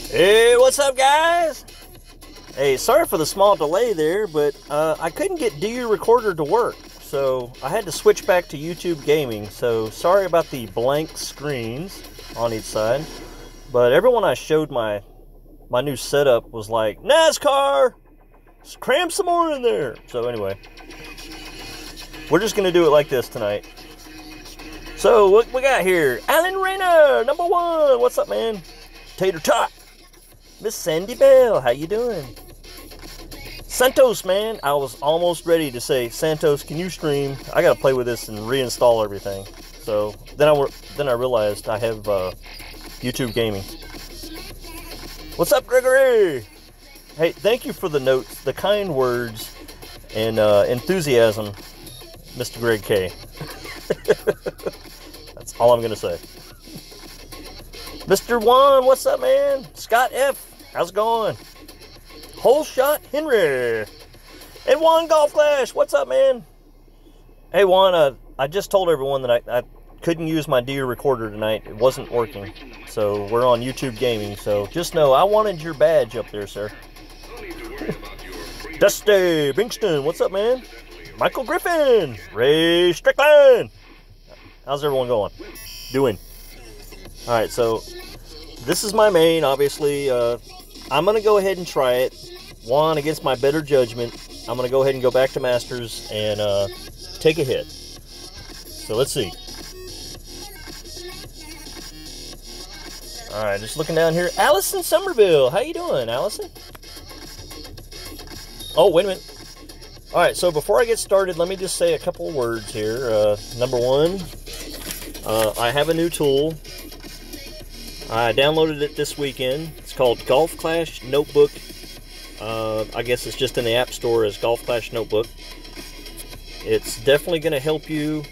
Hey, what's up, guys? Hey, sorry for the small delay there, but I couldn't get DU Recorder to work, so I had to switch back to YouTube Gaming. So sorry about the blank screens on each side, but everyone I showed my new setup was like, NASCAR, just cram some more in there. So anyway, we're just gonna do it like this tonight. So what we got here? Alan Rayner, #1. What's up, man? Tater Tot. Miss Sandy Bell, how you doing? Santos, man, I was almost ready to say, Santos, can you stream? I gotta play with this and reinstall everything. So then I realized I have YouTube Gaming. What's up, Gregory? Hey, thank you for the notes, the kind words, and enthusiasm, Mr. Greg K. That's all I'm gonna say. Mr. Juan, what's up, man? Scott F, how's it going? Whole Shot Henry. And Juan Golf Clash, what's up, man? Hey, Juan, I just told everyone that I couldn't use my DU Recorder tonight. It wasn't working. So we're on YouTube Gaming. So just know I wanted your badge up there, sir. Dusty Bingston, what's up, man? Michael Griffin. Ray Strickland. How's everyone going? Doing? All right, so this is my main, obviously. I'm going to go ahead and try it. One, against my better judgment, I'm going to go ahead and go back to Masters and take a hit. So let's see. All right, just looking down here. Allison Somerville, how you doing, Allison? Oh, wait a minute. All right, so before I get started, let me just say a couple of words here. #1, I have a new tool. I downloaded it this weekend. It's called Golf Clash Notebook. I guess it's just in the App Store as Golf Clash Notebook. It's definitely going to help you.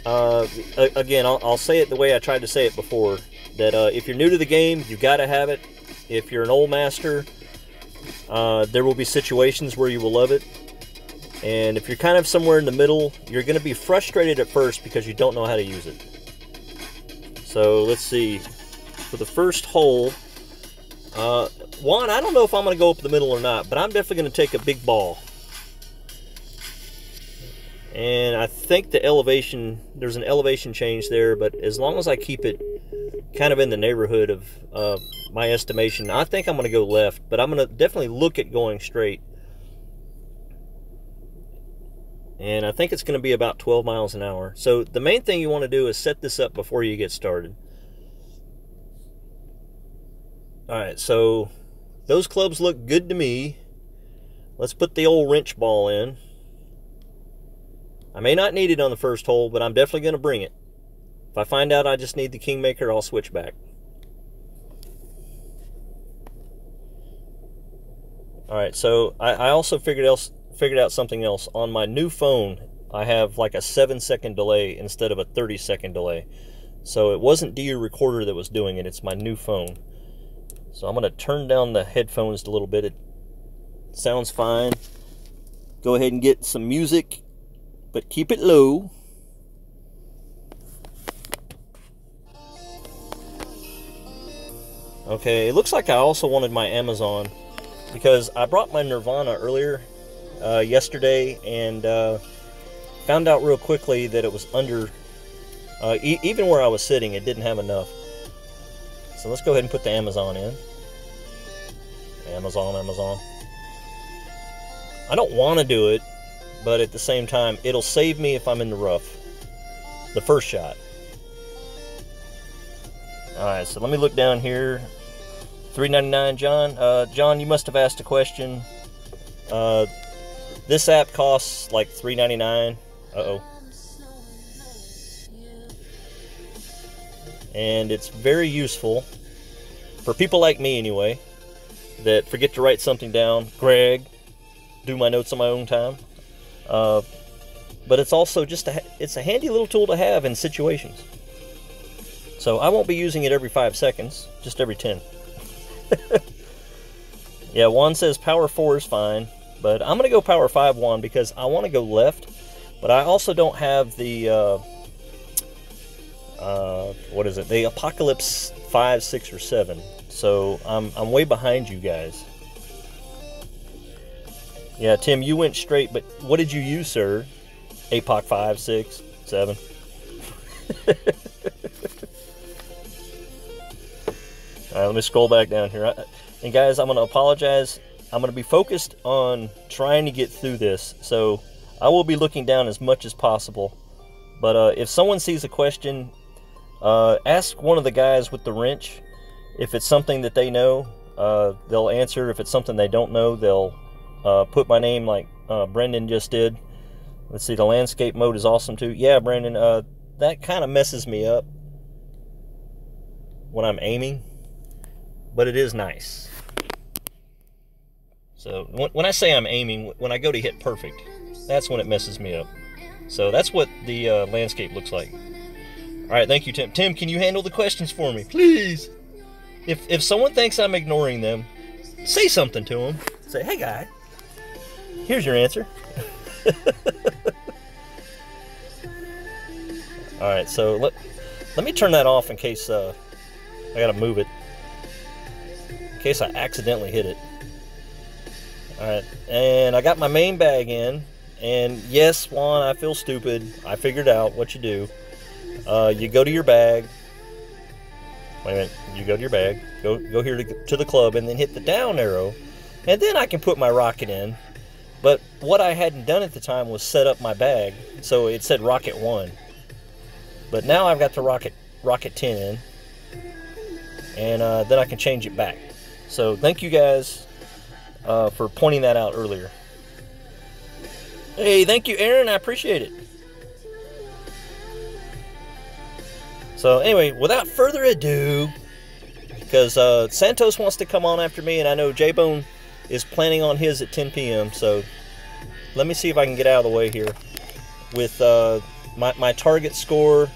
Again, I'll say it the way I tried to say it before. That if you're new to the game, you got to have it. If you're an old master, there will be situations where you will love it. And if you're kind of somewhere in the middle, you're going to be frustrated at first because you don't know how to use it. So let's see. For the first hole, Juan, I don't know if I'm going to go up the middle or not, but I'm definitely going to take a big ball. And I think the elevation, there's an elevation change there, but as long as I keep it kind of in the neighborhood of my estimation, I think I'm going to go left, but I'm going to definitely look at going straight. And I think it's going to be about 12 miles an hour. So the main thing you want to do is set this up before you get started. Alright, so those clubs look good to me. Let's put the old wrench ball in. I may not need it on the first hole, but I'm definitely going to bring it. If I find out I just need the Kingmaker, I'll switch back. Alright, so I also figured out something else. On my new phone, I have like a 7-second delay instead of a 30-second delay. So it wasn't DU Recorder that was doing it, it's my new phone. So I'm going to turn down the headphones a little bit. It sounds fine. Go ahead and get some music, but keep it low. Okay, it looks like I also wanted my Amazon because I brought my Nirvana earlier yesterday and found out real quickly that it was under, even where I was sitting, it didn't have enough. So let's go ahead and put the Amazon in. Amazon. I don't want to do it, but at the same time, it'll save me if I'm in the rough. The first shot. Alright, so let me look down here. $3.99, John. John, you must have asked a question. This app costs like $3.99. Uh-oh. And it's very useful for people like me anyway that forget to write something down. Greg, do my notes on my own time. but it's also just it's a handy little tool to have in situations. So I won't be using it every 5 seconds, just every 10. Yeah, Juan says power 4 is fine, but I'm going to go power 5, Juan, because I want to go left, but I also don't have the, what is it, the Apocalypse 5, 6, or 7, so I'm way behind you guys. Yeah, Tim, you went straight, but what did you use, sir? APOC 5, 6, 7. Alright, let me scroll back down here. And guys, I'm going to apologize. I'm going to be focused on trying to get through this. So I will be looking down as much as possible. But if someone sees a question, ask one of the guys with the wrench. If it's something that they know, they'll answer. If it's something they don't know, they'll put my name like Brendan just did. Let's see, the landscape mode is awesome too. Yeah, Brendan, that kind of messes me up when I'm aiming. But it is nice. So when I say I'm aiming, when I go to hit perfect, that's when it messes me up. So that's what the landscape looks like. All right, thank you, Tim. Tim, can you handle the questions for me, please? If someone thinks I'm ignoring them, say something to them. Say, hey, guy, here's your answer. All right, so let me turn that off in case I gotta move it. In case I accidentally hit it. Alright, and I got my main bag in, and yes, Juan, I feel stupid. I figured out what you do. You go to your bag. Wait a minute, you go to your bag, go here to the club, and then hit the down arrow, and then I can put my rocket in. But what I hadn't done at the time was set up my bag, so it said rocket 1. But now I've got the rocket 10 in, and then I can change it back. So thank you guys for pointing that out earlier. Hey, thank you, Aaron. I appreciate it. So anyway, without further ado, because Santos wants to come on after me, and I know J-Bone is planning on his at 10 p.m., so let me see if I can get out of the way here with my target score.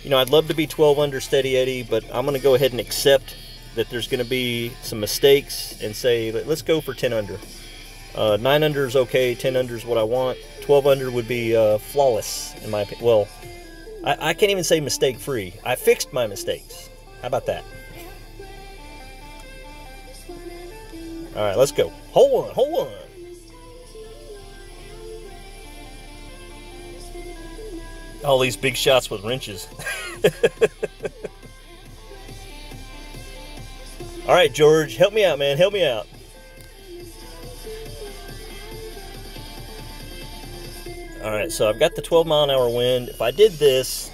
You know, I'd love to be 12 under Steady Eddie, but I'm going to go ahead and accept that there's going to be some mistakes and say, let's go for 10 under. 9 under is okay, 10 under is what I want. 12 under would be flawless, in my opinion. Well, I can't even say mistake-free. I fixed my mistakes. How about that? All right, let's go. Hold on. All these big shots with wrenches. All right, George, help me out, man. Help me out. All right, so I've got the 12-mile-an-hour wind. If I did this,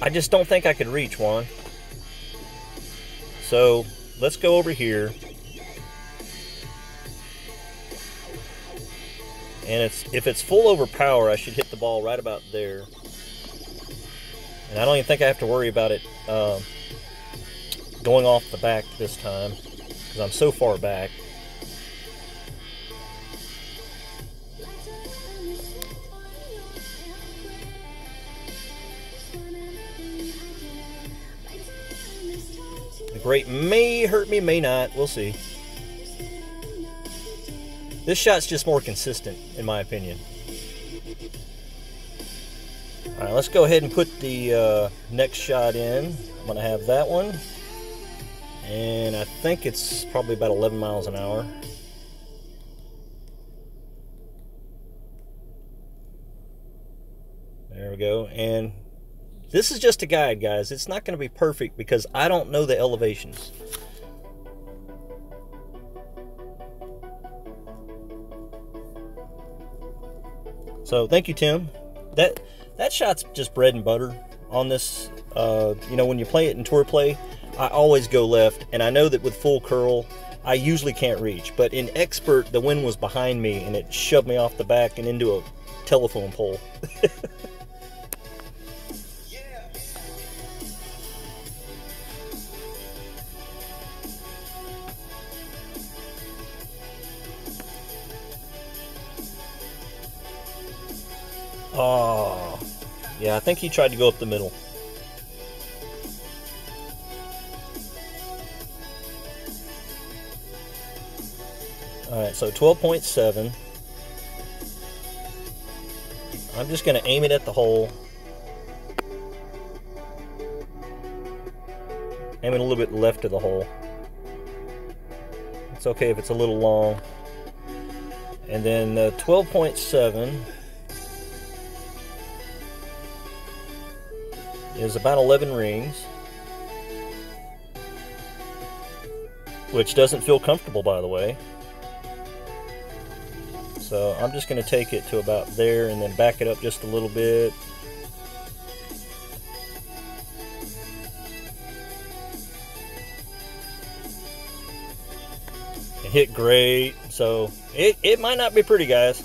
I just don't think I could reach, Juan. So let's go over here. And if it's full over power, I should hit the ball right about there. And I don't even think I have to worry about it going off the back this time, because I'm so far back. The grate may hurt me, may not. We'll see. This shot's just more consistent, in my opinion. All right, let's go ahead and put the next shot in. I'm going to have that one. And I think it's probably about 11 miles an hour. There we go. And this is just a guide, guys. It's not going to be perfect because I don't know the elevations. So thank you, Tim. That shot's just bread and butter on this. You know, when you play it in tour play, I always go left, and I know that with full curl, I usually can't reach. But in expert, the wind was behind me, and it shoved me off the back and into a telephone pole. Oh, yeah, I think he tried to go up the middle. Alright, so 12.7. I'm just going to aim it at the hole. Aim it a little bit left of the hole. It's okay if it's a little long. And then 12.7 is about 11 rings, which doesn't feel comfortable, by the way. So I'm just going to take it to about there and then back it up just a little bit. It hit great. So it might not be pretty, guys.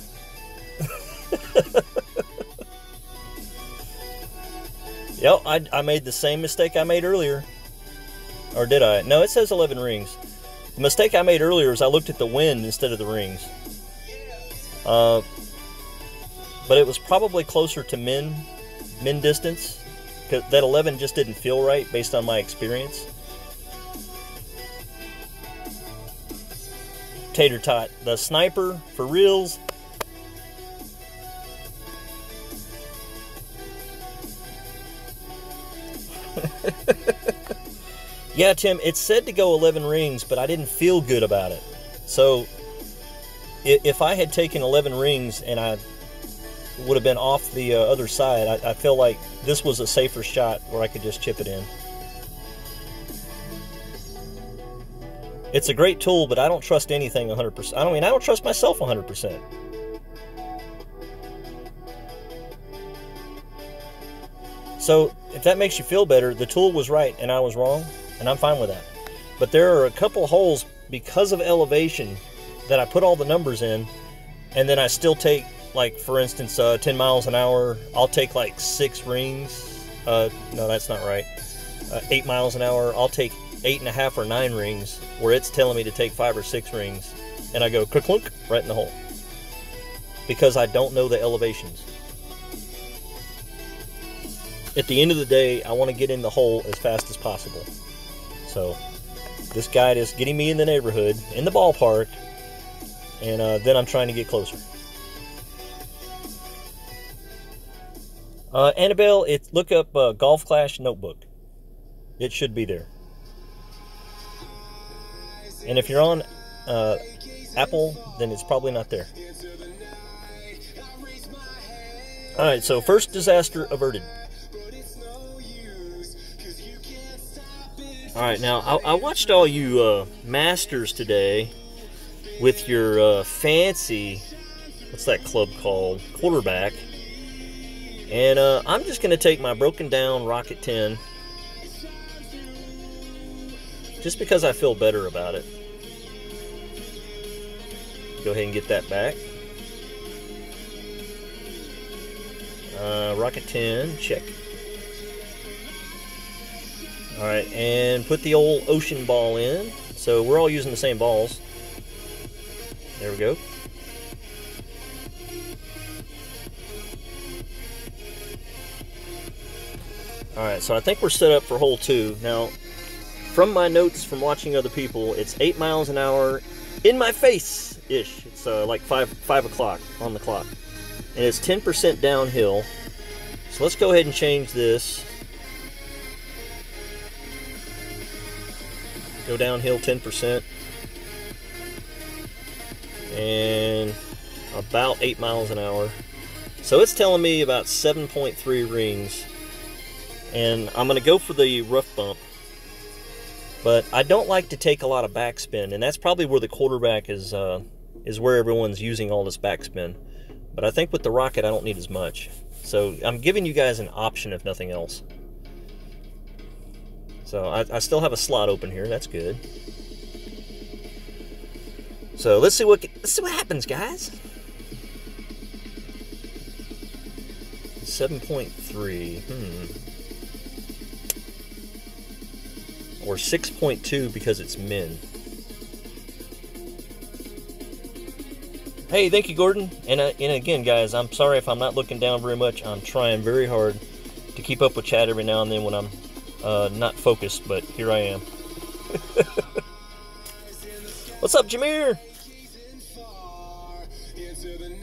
Yep, I made the same mistake I made earlier. Or did I? No, it says 11 rings. The mistake I made earlier is I looked at the wind instead of the rings. But it was probably closer to min distance. Because that 11 just didn't feel right based on my experience. Tater tot. The sniper for reals. Yeah, Tim, it said to go 11 rings, but I didn't feel good about it. So, if I had taken 11 rings and I would have been off the other side, I feel like this was a safer shot where I could just chip it in. It's a great tool, but I don't trust anything 100%. I don't trust myself 100%. So, if that makes you feel better, the tool was right and I was wrong, and I'm fine with that. But there are a couple holes because of elevation that I put all the numbers in, and then I still take, like, for instance, 10 miles an hour, I'll take like 6 rings. No, that's not right. 8 miles an hour, I'll take 8.5 or 9 rings, where it's telling me to take 5 or 6 rings, and I go clunk right in the hole. Because I don't know the elevations. At the end of the day, I want to get in the hole as fast as possible. So, this guide is getting me in the neighborhood, in the ballpark, and then I'm trying to get closer. Annabelle, look up Golf Clash Notebook. It should be there. And if you're on Apple, then it's probably not there. Alright, so first disaster averted. Alright, now, I watched all you masters today with your fancy, what's that club called? Quarterback. And I'm just going to take my broken down Rocket 10, just because I feel better about it. Go ahead and get that back. Rocket 10, check. Alright, and put the old ocean ball in. So we're all using the same balls. There we go. Alright, so I think we're set up for hole 2. Now, from my notes from watching other people, it's 8 miles an hour in my face-ish. It's like 5 o'clock on the clock. And it's 10% downhill. So let's go ahead and change this. Go downhill 10%. And about 8 miles an hour. So it's telling me about 7.3 rings. And I'm going to go for the rough bump. But I don't like to take a lot of backspin. And that's probably where the quarterback is where everyone's using all this backspin. But I think with the Rocket, I don't need as much. So I'm giving you guys an option if nothing else. So I still have a slot open here. That's good. So let's see what happens, guys. 7.3. Or 6.2 because it's min. Hey, thank you, Gordon. And again, guys, I'm sorry if I'm not looking down very much. I'm trying very hard to keep up with chat every now and then when I'm not focused, but here I am. What's up, Jameer?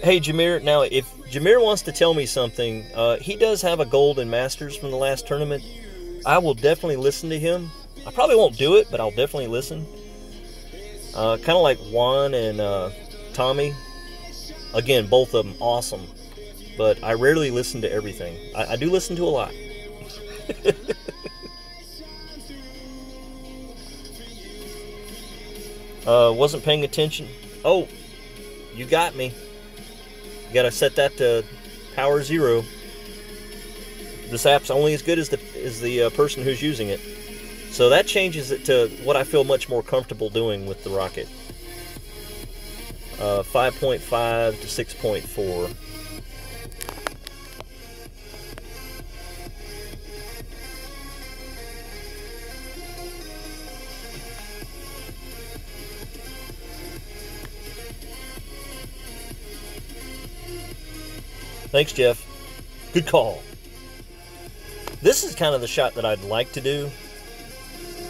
Hey, Jameer. Now, if Jameer wants to tell me something, he does have a gold in Masters from the last tournament. I will definitely listen to him. I probably won't do it, but I'll definitely listen. Kind of like Juan and Tommy. Again, both of them awesome. But I rarely listen to everything. I do listen to a lot. Wasn't paying attention. Oh, you got me. You gotta set that to power 0. This app's only as good as the person who's using it. So that changes it to what I feel much more comfortable doing with the rocket. 5.5 to 6.4. Thanks, Jeff. Good call. This is kind of the shot that I'd like to do.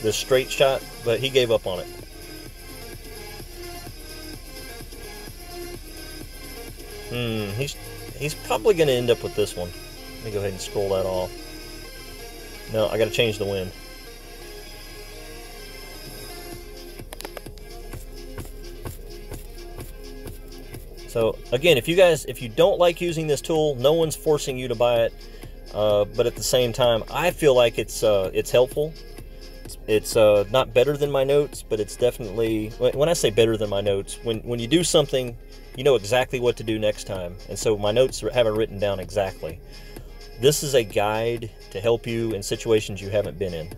The straight shot, but he gave up on it. He's probably going to end up with this one. Let me go ahead and scroll that off. No, I got to change the wind. So again, if you don't like using this tool, no one's forcing you to buy it. But at the same time, I feel like it's helpful. It's not better than my notes, but it's definitely, when I say better than my notes, when you do something, you know exactly what to do next time. And so my notes have it written down exactly. This is a guide to help you in situations you haven't been in.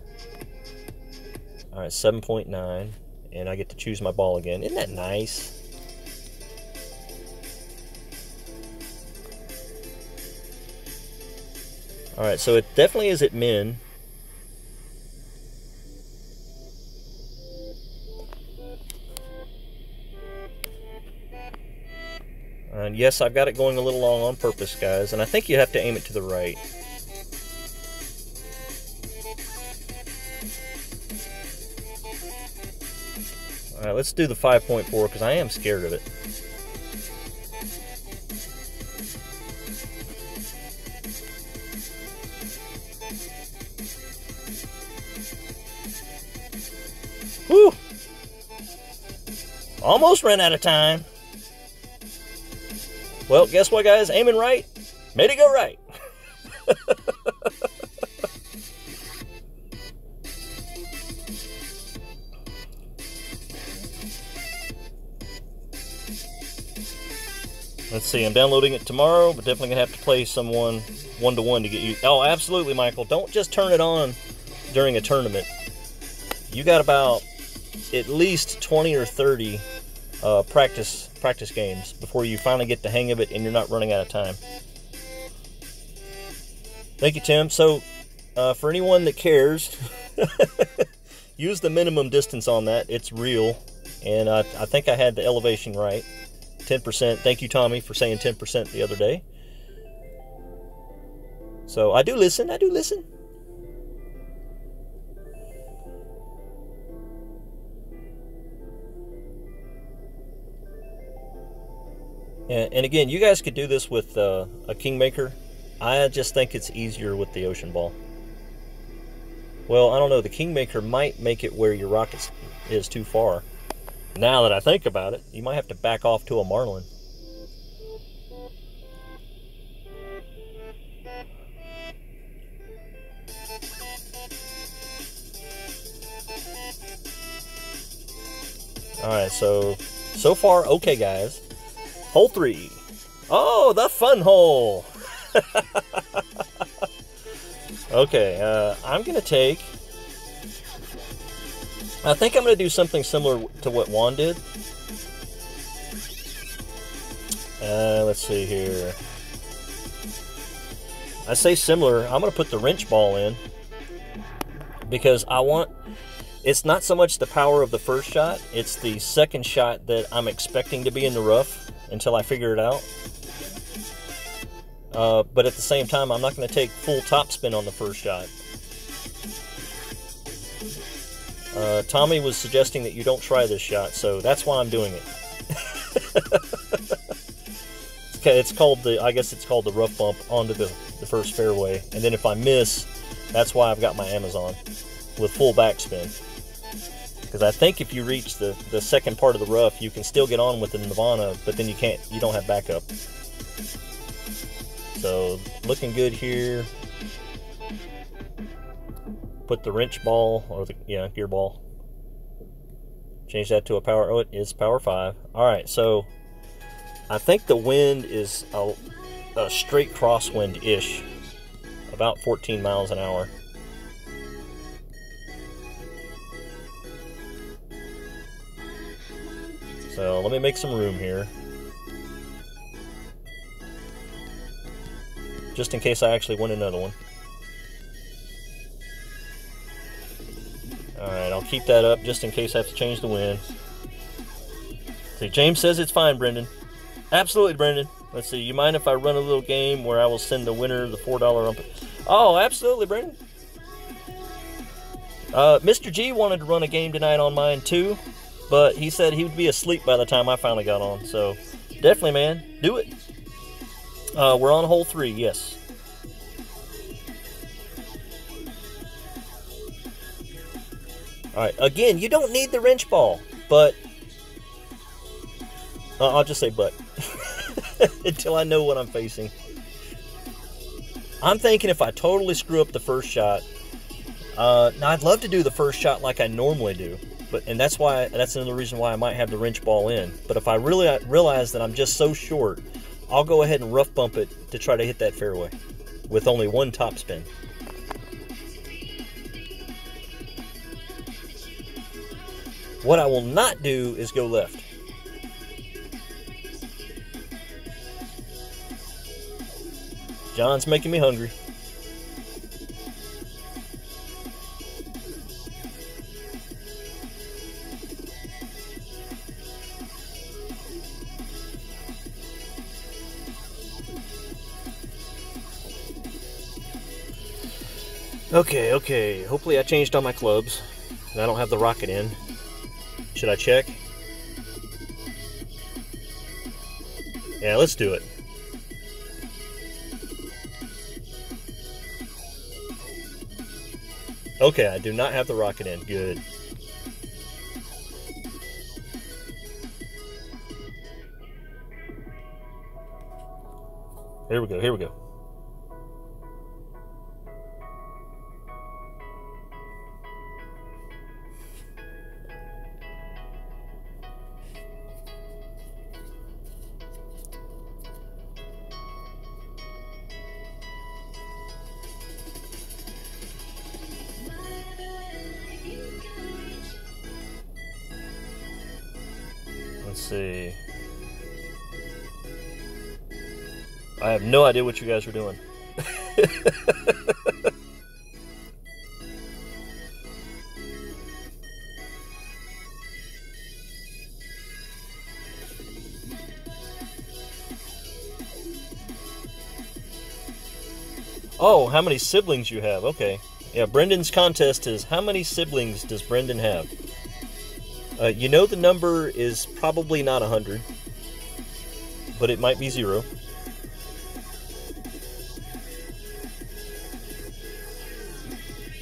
All right, 7.9, and I get to choose my ball again. Isn't that nice? All right, so it definitely is at min. And yes, I've got it going a little long on purpose, guys, and I think you have to aim it to the right. All right, let's do the 5.4 because I am scared of it. Whew! Almost ran out of time. Well, guess what, guys? Aiming right made it go right. Let's see, I'm downloading it tomorrow, but definitely going to have to play someone one-to-one to get you. Oh, absolutely, Michael. Don't just turn it on during a tournament. You got about at least 20 or 30 practice games before you finally get the hang of it and you're not running out of time. Thank you, Tim. So for anyone that cares, use the minimum distance on that. It's real, and I think I had the elevation right. 10%. Thank you, Tommy, for saying 10% the other day. So I do listen. And again, you guys could do this with a Kingmaker. I just think it's easier with the Ocean Ball. Well, I don't know. The Kingmaker might make it where your rocket is too far. Now that I think about it, you might have to back off to a Marlin. Alright, so far, okay, guys. Hole 3. Oh, the fun hole. Okay, I'm going to take... I think I'm going to do something similar to what Juan did. Let's see here. I say similar. I'm going to put the wrench ball in because I want... It's not so much the power of the first shot, it's the second shot that I'm expecting to be in the rough. until I figure it out. But at the same time, I'm not going to take full topspin on the first shot. Tommy was suggesting that you don't try this shot, so that's why I'm doing it. It's called I guess it's called the rough bump onto the first fairway, and then if I miss, that's why I've got my Amazon with full backspin. Because I think if you reach the second part of the rough, you can still get on with the Nirvana, but then you don't have backup. So looking good here. Put the wrench ball, or gear ball. Change that to a power. Oh, it is power 5. All right, so I think the wind is a straight crosswind-ish, about 14 miles an hour. So let me make some room here, just in case I actually win another one. Alright, I'll keep that up just in case I have to change the wind. See, James says it's fine, Brendan. Absolutely, Brendan. Let's see, you mind if I run a little game where I will send the winner the $4 ump? Oh, absolutely, Brendan. Mr. G wanted to run a game tonight on mine too, but he said he would be asleep by the time I finally got on. So, definitely, man, do it. We're on hole 3, yes. Alright, again, you don't need the wrench ball, but... I'll just say but. Until I know what I'm facing. I'm thinking if I totally screw up the first shot... now, I'd love to do the first shot like I normally do. And that's another reason why I might have the wrench ball in. But if I really realize that I'm just so short, I'll go ahead and rough bump it to try to hit that fairway with only one topspin. What I will not do is go left. John's making me hungry. Okay. Hopefully I changed all my clubs. And I don't have the rocket in. Should I check? Yeah, let's do it. Okay, I do not have the rocket in. Good. Here we go. Let's see. I have no idea what you guys are doing. Oh, how many siblings you have. Okay. Yeah, Brendan's contest is how many siblings does Brendan have? You know the number is probably not 100, but it might be 0.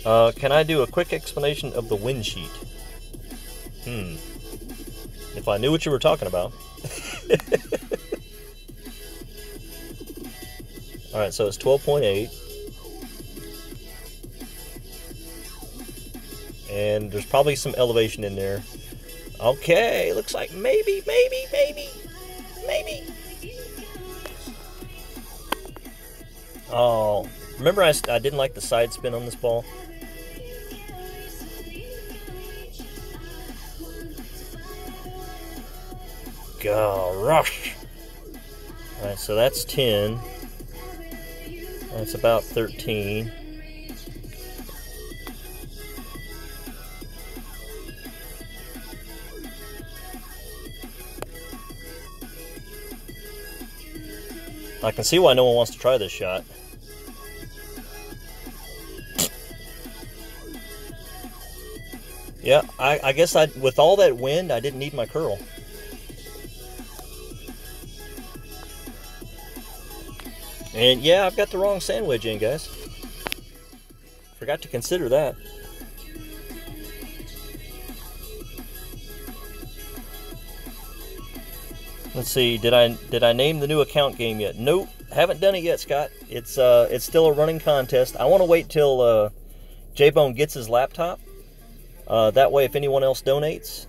Can I do a quick explanation of the win sheet? If I knew what you were talking about. Alright, so it's 12.8. And there's probably some elevation in there. Okay, looks like maybe. Oh, remember I didn't like the side spin on this ball? Gosh. Alright, so that's 10. That's about 13. I can see why no one wants to try this shot. Yeah, I guess with all that wind, I didn't need my curl. And yeah, I've got the wrong sand wedge in, guys. Forgot to consider that. Let's see, did I name the new account game yet? Nope, haven't done it yet, Scott. It's still a running contest. I want to wait till J-Bone gets his laptop. That way, if anyone else donates,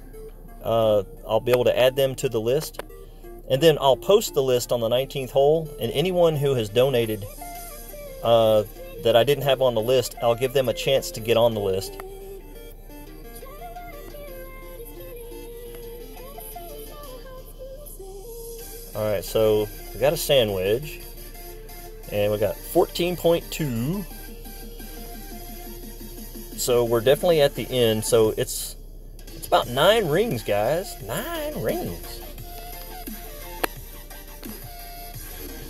I'll be able to add them to the list. And then I'll post the list on the 19th hole, and anyone who has donated that I didn't have on the list, I'll give them a chance to get on the list. Alright, so we got a sand wedge, and we got 14.2. So we're definitely at the end, so it's about 9 rings, guys. 9 rings.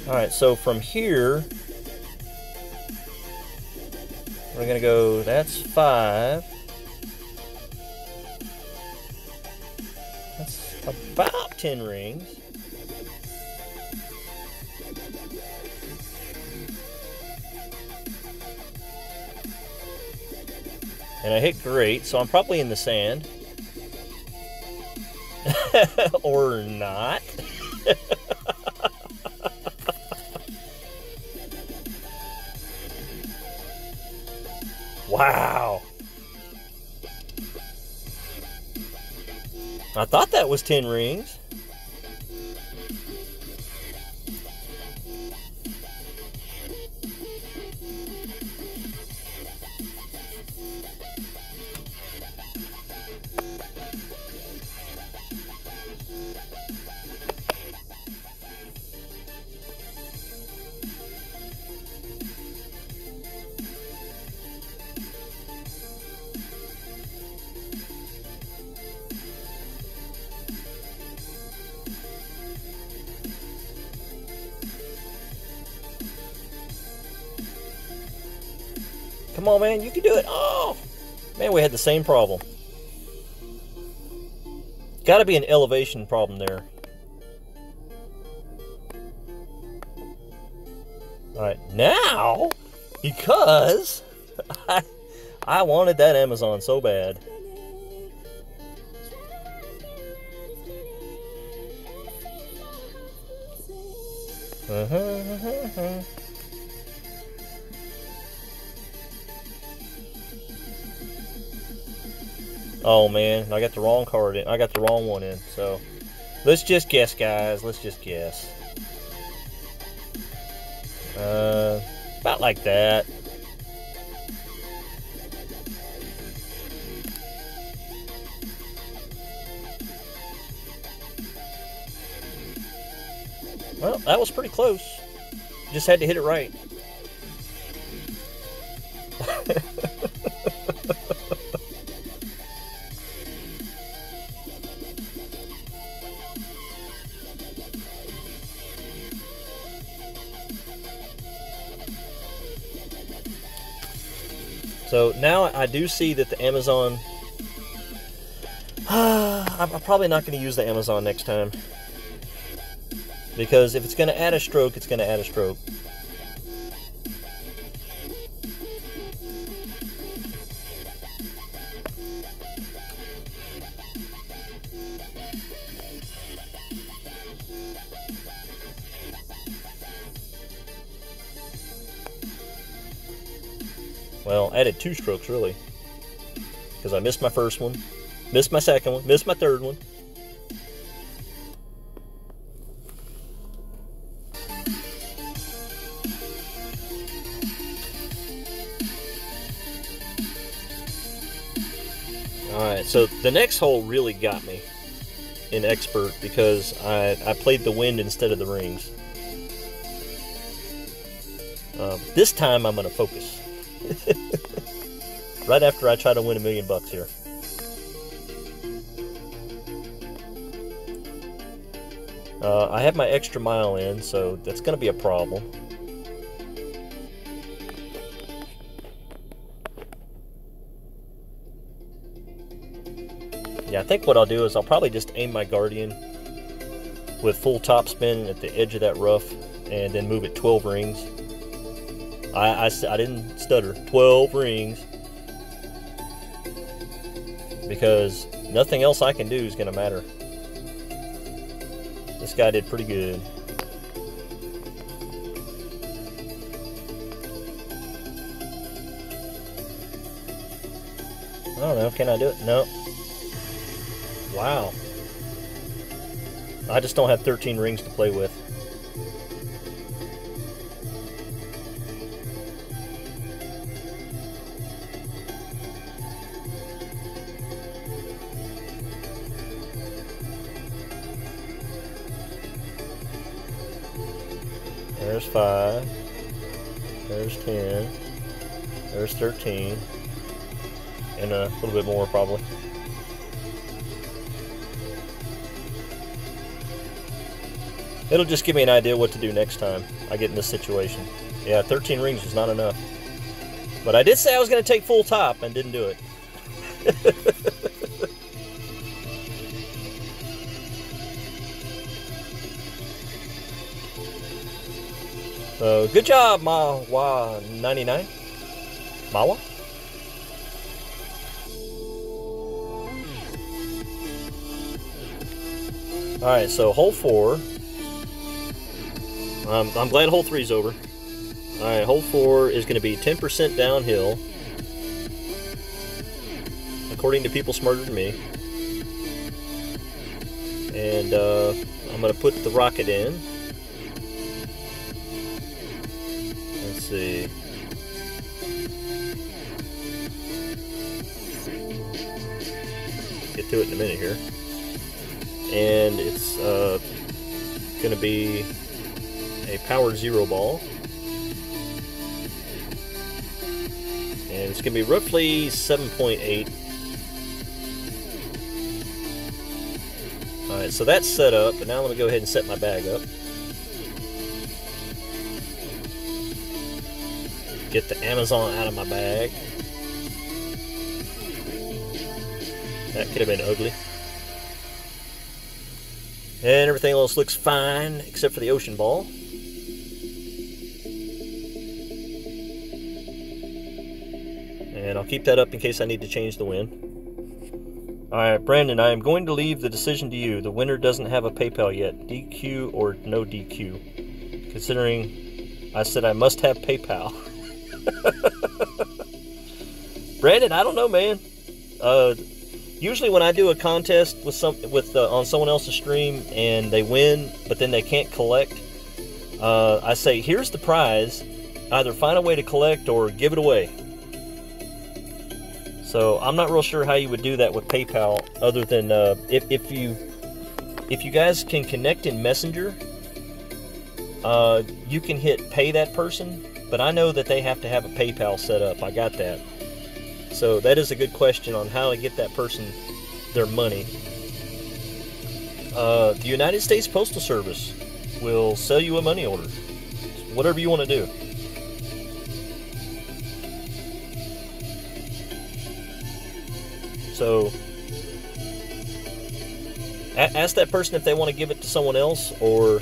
Alright, so from here, we're going to go, that's 5. That's about 10 rings. And I hit great, so I'm probably in the sand. Or not. Wow. I thought that was 10 rings. Come on, man, you can do it. Oh, man, we had the same problem. Got to be an elevation problem there. All right, now, because I wanted that Amazon so bad. Oh man, I got the wrong card in. I got the wrong one in. So let's just guess, guys. Let's just guess. About like that. Well, that was pretty close. Just had to hit it right. So now I do see that the Amazon, I'm probably not going to use the Amazon next time. Because if it's going to add a stroke, it's going to add a stroke. Well, added 2 strokes, really. Because I missed my first one, missed my second one, missed my third one. Alright, so the next hole really got me in Expert because I played the wind instead of the rings. This time I'm going to focus. Right after I try to win $1 million here. I have my extra mile in, so that's going to be a problem. Yeah, I think what I'll do is I'll probably just aim my Guardian with full top spin at the edge of that rough and then move it 12 rings. I didn't stutter. 12 rings. Because nothing else I can do is going to matter. This guy did pretty good. I don't know. Can I do it? No. Wow. I just don't have 13 rings to play with. There's 5. There's 10. There's 13. And a little bit more probably. It'll just give me an idea what to do next time I get in this situation. Yeah, 13 rings is not enough. But I did say I was going to take full top and didn't do it. So, good job, Mawa99. Mawa? Alright, so hole 4. I'm glad hole 3 is over. Alright, hole 4 is going to be 10% downhill. According to people smarter than me. And I'm going to put the rocket in. Let's see. Get to it in a minute here. And it's going to be a power 0 ball. And it's going to be roughly 7.8. Alright, so that's set up. And now I'm going to go ahead and set my bag up. Get the Amazon out of my bag. That could have been ugly. And everything else looks fine, except for the ocean ball. And I'll keep that up in case I need to change the wind. Alright, Brandon, I am going to leave the decision to you. The winner doesn't have a PayPal yet. DQ or no DQ? Considering I said I must have PayPal. Brandon, I don't know, man. Usually when I do a contest with on someone else's stream and they win, but then they can't collect, I say, here's the prize. Either find a way to collect or give it away. So I'm not real sure how you would do that with PayPal, other than if you guys can connect in Messenger, you can hit pay that person, but I know that they have to have a PayPal set up. I got that. So that is a good question on how to get that person their money. The United States Postal Service will sell you a money order. Whatever you want to do. So ask that person if they want to give it to someone else, or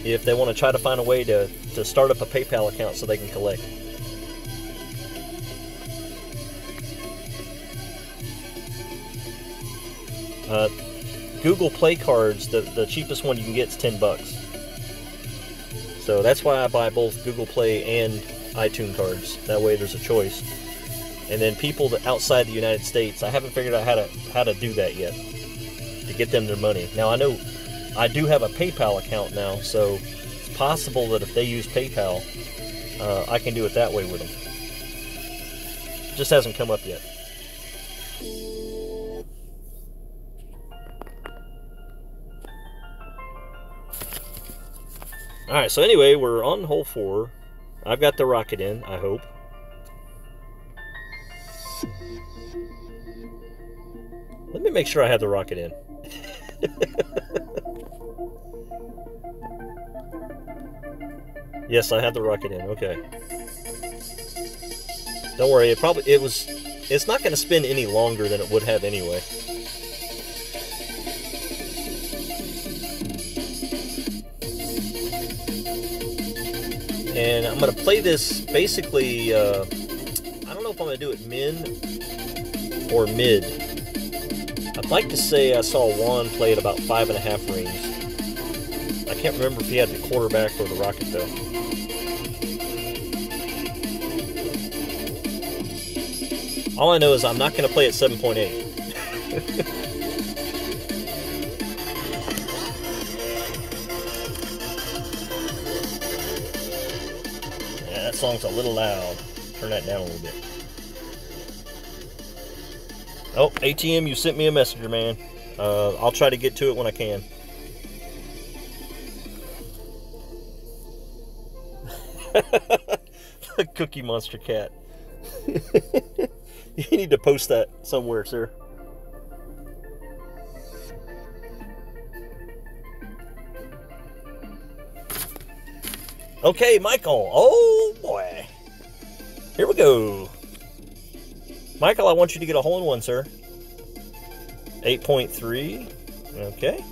if they want to try to find a way to start up a PayPal account so they can collect. Google Play cards, the cheapest one you can get is $10. So that's why I buy both Google Play and iTunes cards. That way there's a choice. And then people that outside the United States, I haven't figured out how to do that yet to get them their money. Now I know I do have a PayPal account now, so it's possible that if they use PayPal, I can do it that way with them. It just hasn't come up yet. Alright, so anyway, we're on hole 4. I've got the rocket in, I hope. Let me make sure I have the rocket in. Yes, I had the rocket in. Okay. Don't worry. It's not going to spin any longer than it would have anyway. And I'm going to play this basically, I don't know if I'm going to do it min or mid. I'd like to say I saw Juan play at about 5.5 rings. I can't remember if he had the quarterback or the rocket though. All I know is I'm not going to play at 7.8. That song's a little loud. Turn that down a little bit. Oh, ATM, you sent me a messenger, man. I'll try to get to it when I can. Cookie Monster Cat. You need to post that somewhere, sir. Okay, Michael. Oh, boy. Here we go. Michael, I want you to get a hole-in-one, sir. 8.3. Okay.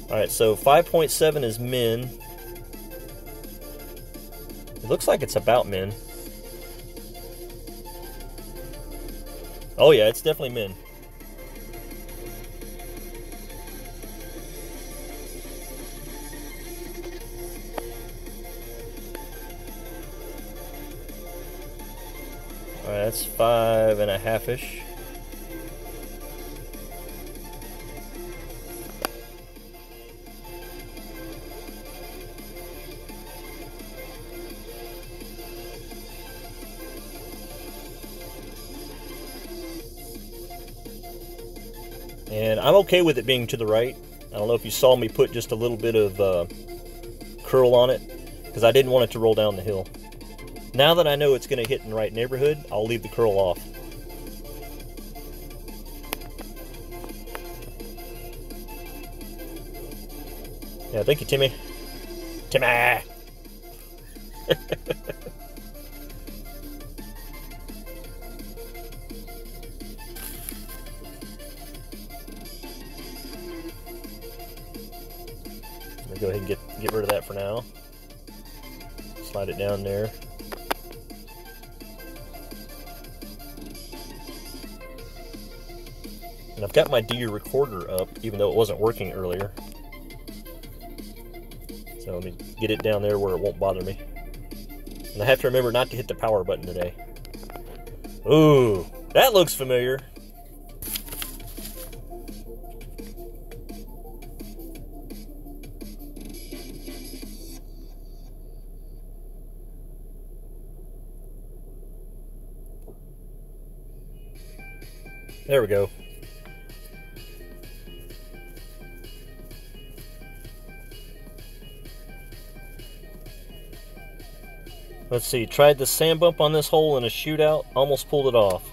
All right, so 5.7 is min. It looks like it's about min. Oh, yeah, it's definitely min. All right, that's 5.5-ish. And I'm okay with it being to the right. I don't know if you saw me put just a little bit of curl on it, because I didn't want it to roll down the hill. Now that I know it's going to hit in the right neighborhood, I'll leave the curl off. Yeah, thank you, Timmy. Timmy! Go ahead and get rid of that for now. Slide it down there. And I've got my DU recorder up, even though it wasn't working earlier. So let me get it down there where it won't bother me. And I have to remember not to hit the power button today. Ooh, that looks familiar. There we go. Let's see, tried the sand bump on this hole in a shootout, almost pulled it off.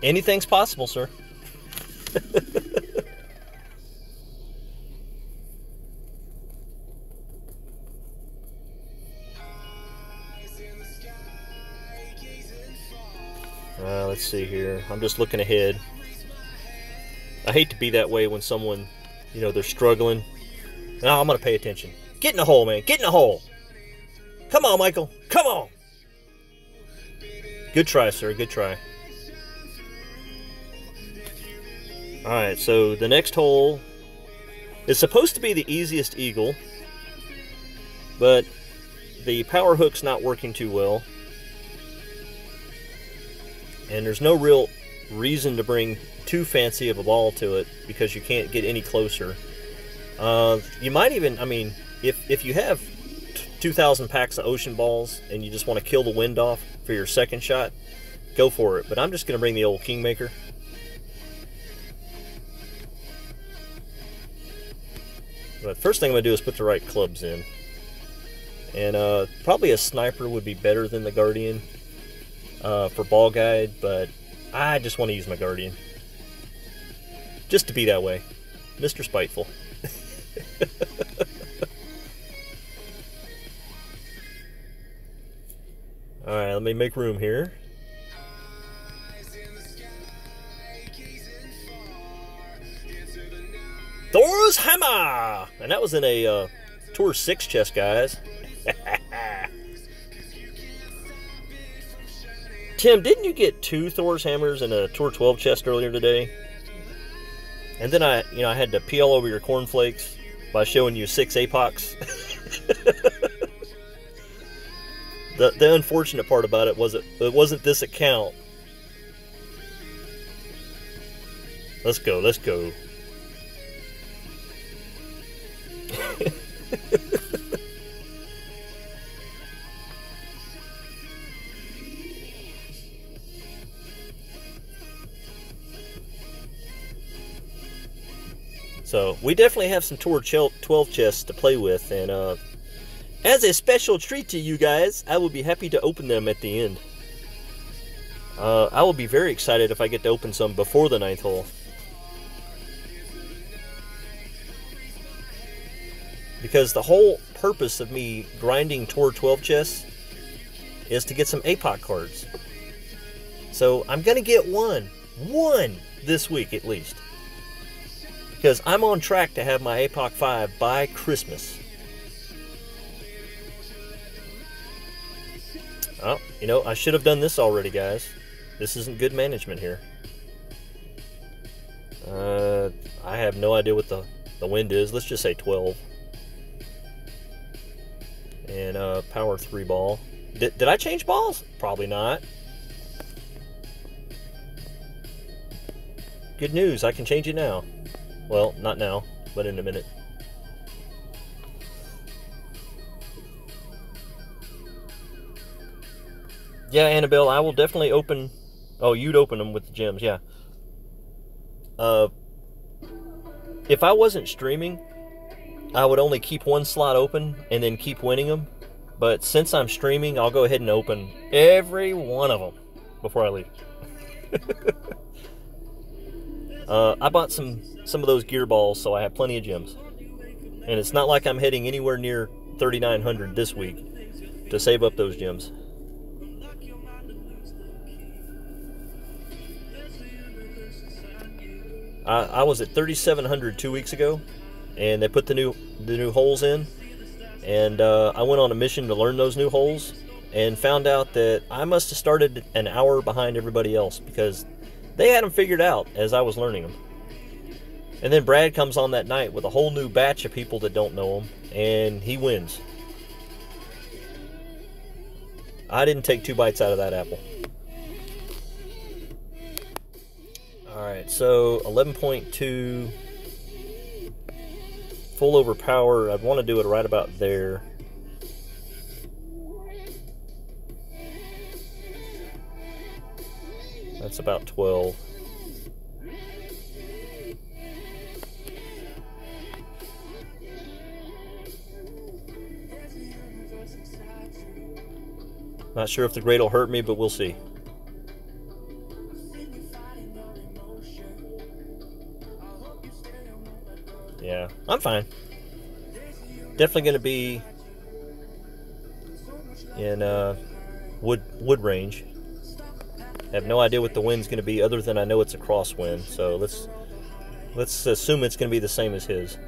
Anything's possible, sir. Let's see here. I'm just looking ahead. I hate to be that way when someone, you know, they're struggling. No, I'm going to pay attention. Get in the hole, man. Get in the hole. Come on, Michael. Come on. Good try, sir. Good try. All right, so the next hole is supposed to be the easiest eagle, but the power hook's not working too well. And there's no real reason to bring too fancy of a ball to it because you can't get any closer. You might even, I mean, if you have 2,000 packs of ocean balls and you just want to kill the wind off for your second shot, go for it. But I'm just going to bring the old Kingmaker. But first thing I'm going to do is put the right clubs in. And probably a sniper would be better than the Guardian for ball guide, but I just want to use my Guardian. Just to be that way. Mr. Spiteful. Alright, let me make room here. Thor's Hammer! And that was in a Tour 6 chest, guys. Tim, didn't you get 2 Thor's Hammers in a Tour 12 chest earlier today? And then I had to pee all over your cornflakes by showing you 6 APOCs. The unfortunate part about it was it wasn't this account. Let's go, let's go. So, we definitely have some Tour 12 chests to play with, and as a special treat to you guys, I will be happy to open them at the end. I will be very excited if I get to open some before the 9th hole. Because the whole purpose of me grinding Tour 12 chests is to get some APOC cards. So I'm going to get one this week at least. Because I'm on track to have my APOC 5 by Christmas. Oh, you know, I should have done this already, guys. This isn't good management here. I have no idea what the wind is. Let's just say 12. And power 3 ball. Did I change balls? Probably not. Good news, I can change it now. Well, not now, but in a minute. Yeah, Annabelle, I will definitely open... Oh, you'd open them with the gems, yeah. If I wasn't streaming, I would only keep one slot open and then keep winning them. But since I'm streaming, I'll go ahead and open every one of them before I leave. I bought some of those gear balls, so I have plenty of gems. And it's not like I'm heading anywhere near 3,900 this week to save up those gems. I was at 3,700 2 weeks ago, and they put the new holes in, and I went on a mission to learn those new holes, and found out that I must have started an hour behind everybody else because they had them figured out as I was learning them. And then Brad comes on that night with a whole new batch of people that don't know him, and he wins. I didn't take 2 bites out of that apple. Alright, so 11.2 full overpower. I'd want to do it right about there. That's about 12. Not sure if the grade will hurt me, but we'll see. Yeah, I'm fine. Definitely going to be in wood range. I have no idea what the wind's going to be, other than I know it's a crosswind. So let's assume it's going to be the same as his.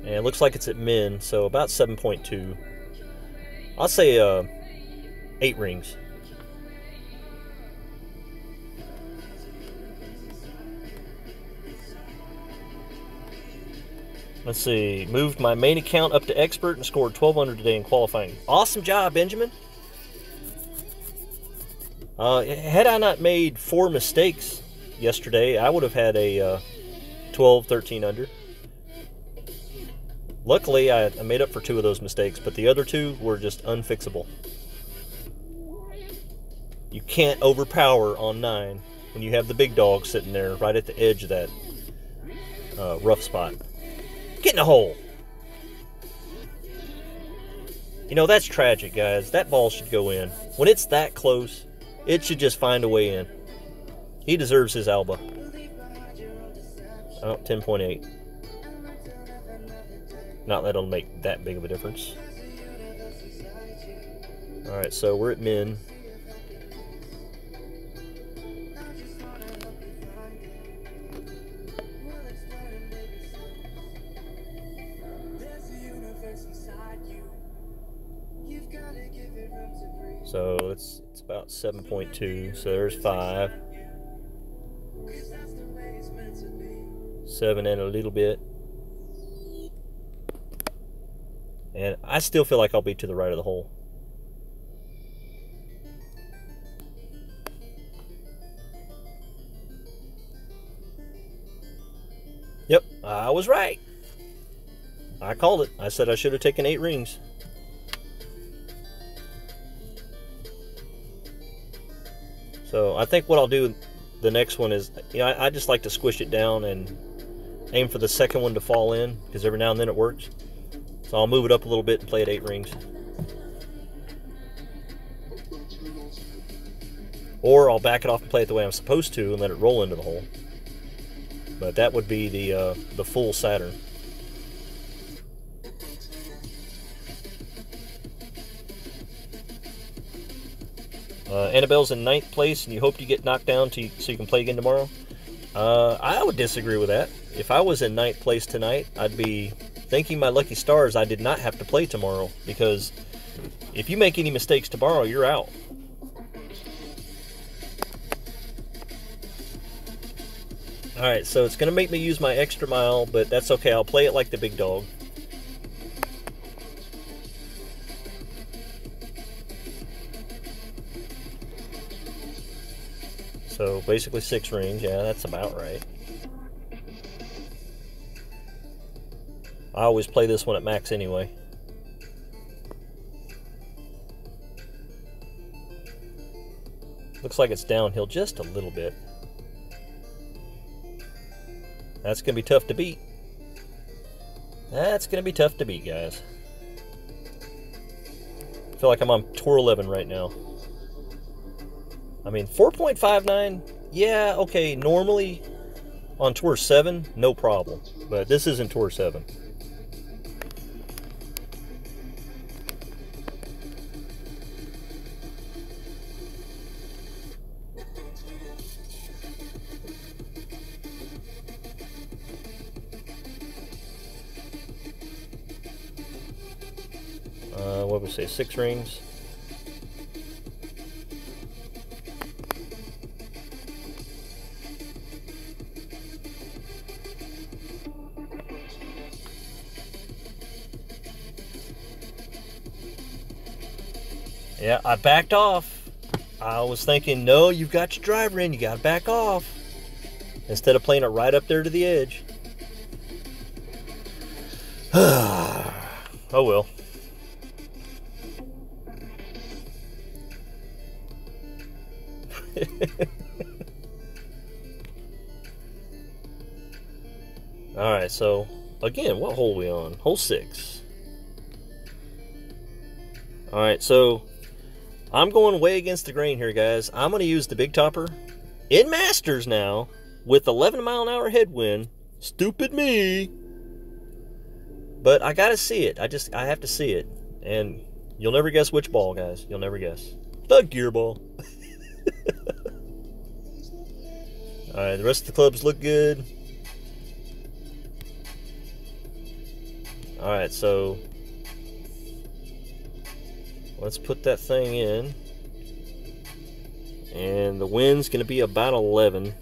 And it looks like it's at min, so about 7.2. I'll say 8 rings. Let's see, moved my main account up to expert and scored 1,200 today in qualifying. Awesome job, Benjamin. Had I not made 4 mistakes yesterday, I would have had a 12, 13 under. Luckily, I made up for 2 of those mistakes, but the other 2 were just unfixable. You can't overpower on 9 when you have the big dog sitting there right at the edge of that rough spot. Get in the hole. You know, that's tragic, guys. That ball should go in. When it's that close, it should just find a way in. He deserves his Alba. Oh, 10.8. Not that it'll make that big of a difference. Alright, so we're at min. So it's about 7.2. So there's 5. 7 and a little bit. And I still feel like I'll be to the right of the hole. Yep, I was right. I called it. I said I should have taken 8 rings. So I think what I'll do the next one is, you know, I just like to squish it down and aim for the second one to fall in, because every now and then it works. So I'll move it up a little bit and play at 8 rings. Or I'll back it off and play it the way I'm supposed to and let it roll into the hole. But that would be the full Saturn. Annabelle's in 9th place, and you hope you get knocked down so you can play again tomorrow. I would disagree with that. If I was in 9th place tonight, I'd be thanking my lucky stars I did not have to play tomorrow, because if you make any mistakes tomorrow, you're out. Alright, so it's going to make me use my extra mile, but that's okay. I'll play it like the big dog. So basically 6 rings. Yeah, that's about right. I always play this one at max anyway. Looks like it's downhill just a little bit. That's going to be tough to beat. That's going to be tough to beat, guys. I feel like I'm on Tour 11 right now. I mean, 4.59, yeah, okay, normally on Tour 7, no problem. But this isn't Tour 7. What would we say, 6 rings? Yeah, I backed off. I was thinking, no, you've got your driver in, you gotta back off. Instead of playing it right up there to the edge. Oh well. Alright, so again, what hole are we on? Hole 6. Alright, so I'm going way against the grain here, guys. I'm going to use the big topper in Masters now with 11-mile-an-hour headwind. Stupid me. But I got to see it. I have to see it. And you'll never guess which ball, guys. You'll never guess. The gear ball. Alright, the rest of the clubs look good. Alright, so let's put that thing in. And the wind's going to be about 11.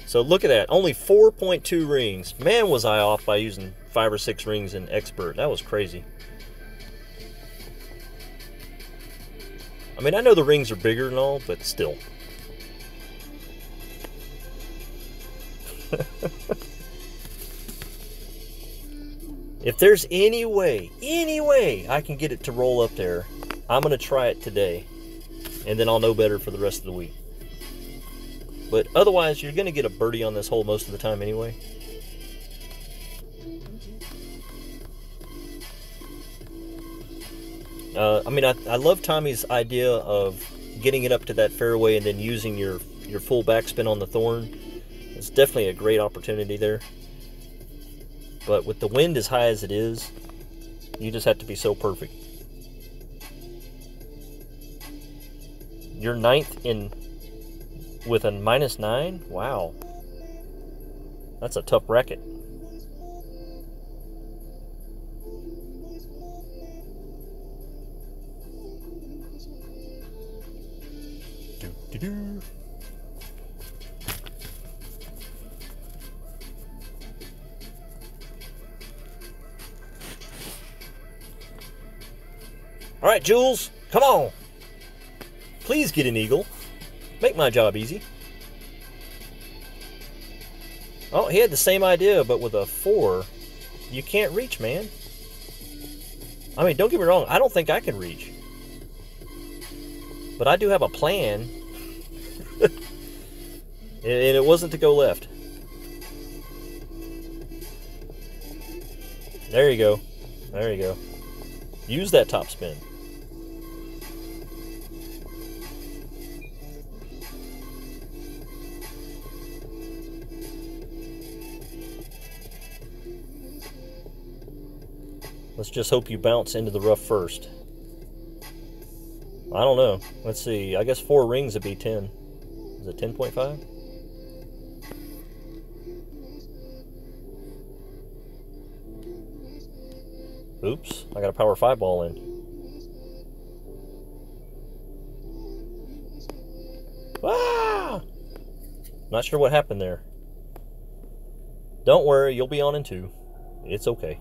So look at that. Only 4.2 rings. Man, was I off by using 5 or 6 rings in Expert. That was crazy. I mean, I know the rings are bigger and all, but still. If there's any way I can get it to roll up there, I'm going to try it today. And then I'll know better for the rest of the week. But otherwise, you're going to get a birdie on this hole most of the time anyway. I mean, I love Tommy's idea of getting it up to that fairway and then using your your full backspin on the thorn. It's definitely a great opportunity there. But with the wind as high as it is, you just have to be so perfect. You're 9th in with a -9? Wow. That's a tough bracket. Do-do-do. All right, Jules, come on. Please get an eagle. Make my job easy. Oh, he had the same idea, but with a 4. You can't reach, man. I mean, don't get me wrong. I don't think I can reach. But I do have a plan. And it wasn't to go left. There you go. There you go. Use that top spin. Let's just hope you bounce into the rough first. I don't know. Let's see. I guess 4 rings would be 10. Is it 10.5? Oops. I got a power 5 ball in. Ah! Not sure what happened there. Don't worry. You'll be on in 2. It's okay.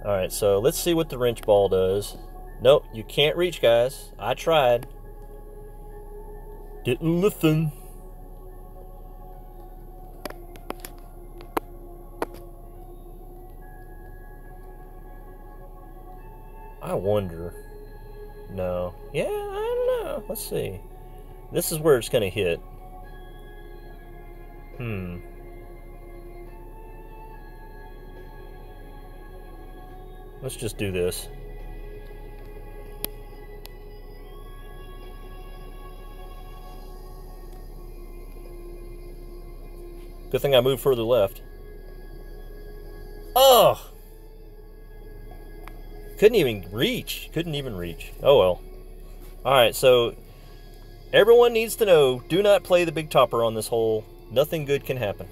Alright, so let's see what the wrench ball does. Nope, you can't reach, guys. I tried. Didn't listen. I wonder. No. Yeah, I don't know. Let's see. This is where it's going to hit. Let's just do this. Good thing I moved further left. Oh! Couldn't even reach. Couldn't even reach. Oh well. Alright, so everyone needs to know, do not play the big topper on this hole. Nothing good can happen.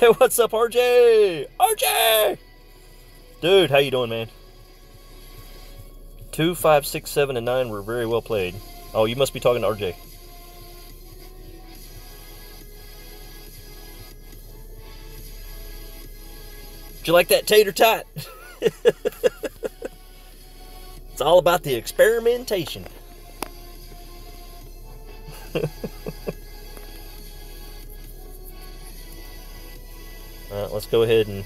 Hey, what's up, RJ? RJ! Dude, how you doing, man? 2, 5, 6, 7, and 9 were very well played. Oh, you must be talking to RJ. Did you like that tater tot? It's all about the experimentation. Let's go ahead and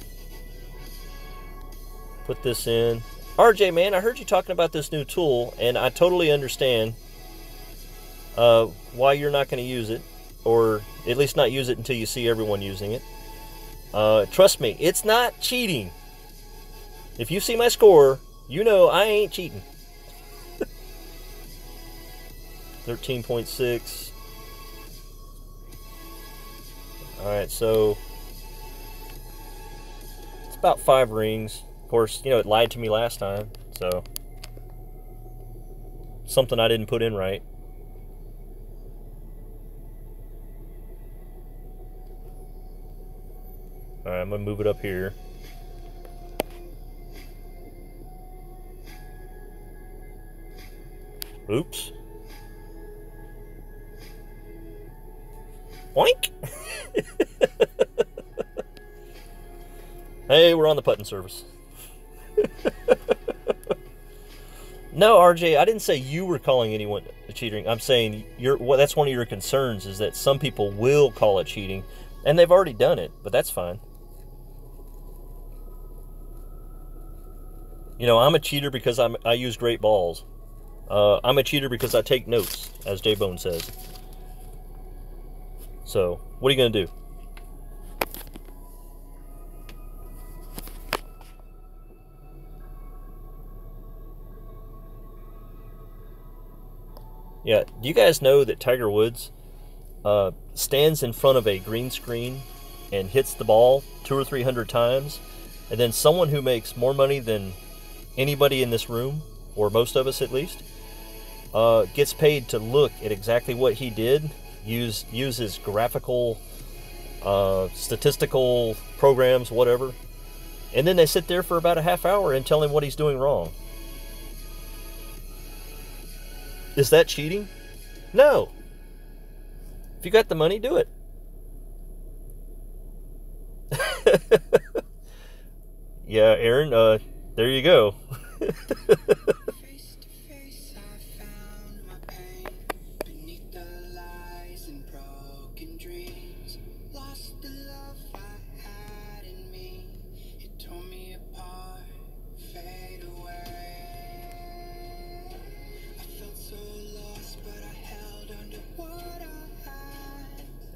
put this in. RJ, man, I heard you talking about this new tool, and I totally understand why you're not going to use it, or at least not use it until you see everyone using it. Trust me, it's not cheating. If you see my score, you know I ain't cheating. 13.6. Alright, so it's about 5 rings. Of course, you know, it lied to me last time, so something I didn't put in right. Alright, I'm going to move it up here. Oops. Boink! Hey, we're on the putting service. No, RJ, I didn't say you were calling anyone cheating. I'm saying that's one of your concerns, is that some people will call it cheating, and they've already done it, but that's fine. You know, I'm a cheater because I use great balls. I'm a cheater because I take notes, as J-Bone says. So, what are you going to do? Yeah, do you guys know that Tiger Woods stands in front of a green screen and hits the ball 200 or 300 times, and then someone who makes more money than anybody in this room, or most of us at least, gets paid to look at exactly what he did, uses graphical, statistical programs, whatever, and then they sit there for about a half hour and tell him what he's doing wrong. Is that cheating? No. If you got the money, do it. Yeah, Aaron, there you go.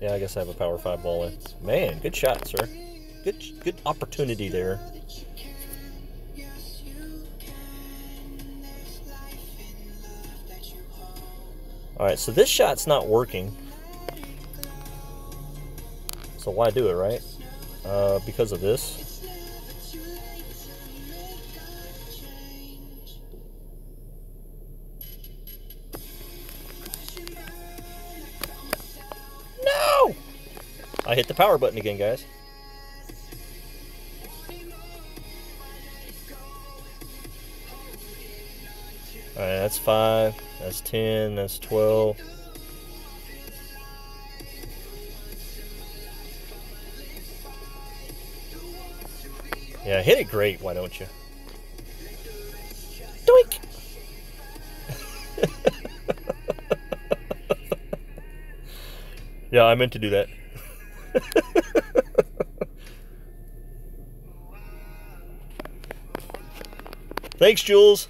Yeah, I guess I have a power 5 ball in. Man, good shot, sir. Good opportunity there. Alright, so this shot's not working. So why do it, right? Because of this. No! I hit the power button again, guys. Alright, that's 5, that's 10, that's 12. Yeah, hit it great, why don't you? Doink! Yeah, I meant to do that. Thanks, Jules.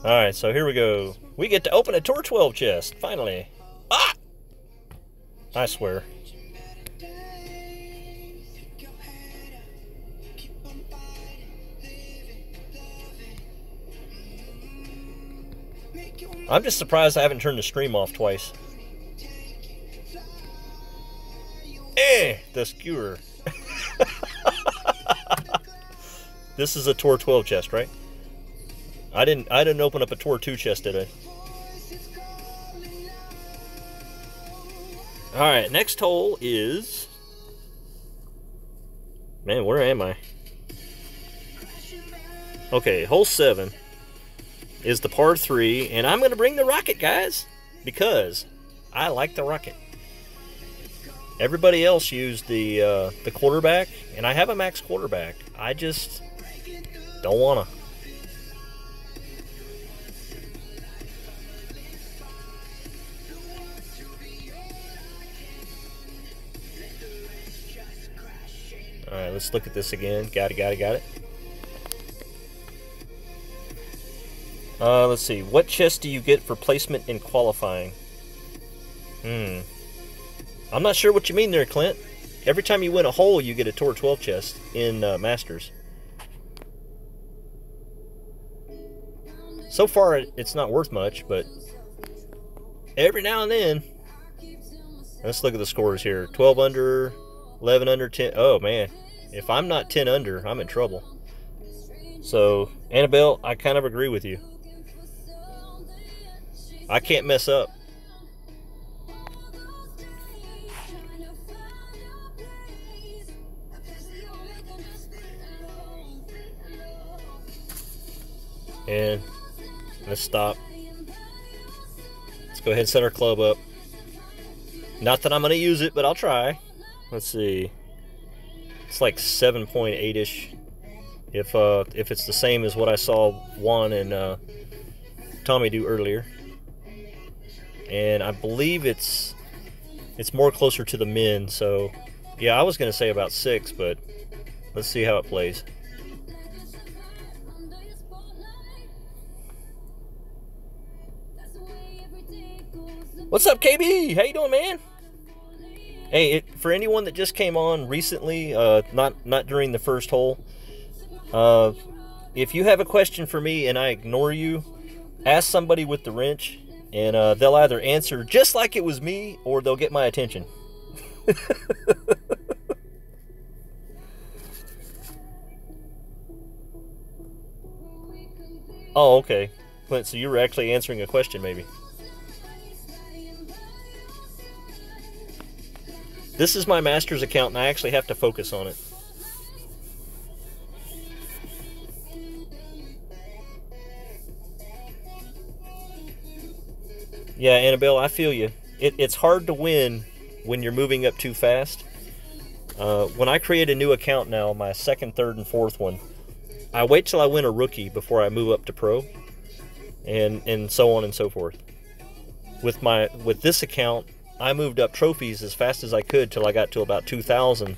Alright, so here we go. We get to open a Tour 12 chest, finally. Ah! I swear. I'm just surprised I haven't turned the stream off twice. The skewer. This is a Tour 12 chest, right? I didn't open up a Tour 2 chest, did I? Alright, next hole is... Man, where am I? Okay, hole 7 is the par 3, and I'm going to bring the rocket, guys, because I like the rocket. Everybody else used the quarterback, and I have a max quarterback. I just don't want to. Alright, let's look at this again. Got it. Let's see. What chest do you get for placement in qualifying? I'm not sure what you mean there, Clint. Every time you win a hole, you get a Tour 12 chest in Masters. So far, it's not worth much, but every now and then... Let's look at the scores here. 12 under, 11 under, 10... Oh, man. If I'm not 10 under, I'm in trouble. So, Annabelle, I kind of agree with you. I can't mess up. And let's stop. Let's go ahead and set our club up. Not that I'm going to use it, but I'll try. Let's see. It's like 7.8-ish. If it's the same as what I saw Juan and Tommy do earlier. And I believe it's more closer to the men, so yeah, I was going to say about 6, but let's see how it plays. What's up, KB? How you doing, man? Hey, for anyone that just came on recently, not during the first hole, uh, if you have a question for me and I ignore you, ask somebody with the wrench, and they'll either answer just like it was me, or they'll get my attention. Oh, okay. Clint, so you were actually answering a question, maybe. This is my master's account, and I actually have to focus on it. Yeah, Annabelle, I feel you. It's hard to win when you're moving up too fast. When I create a new account now, my second, third, and fourth one, I wait till I win a rookie before I move up to pro, and so on and so forth. With this account, I moved up trophies as fast as I could till I got to about 2,000,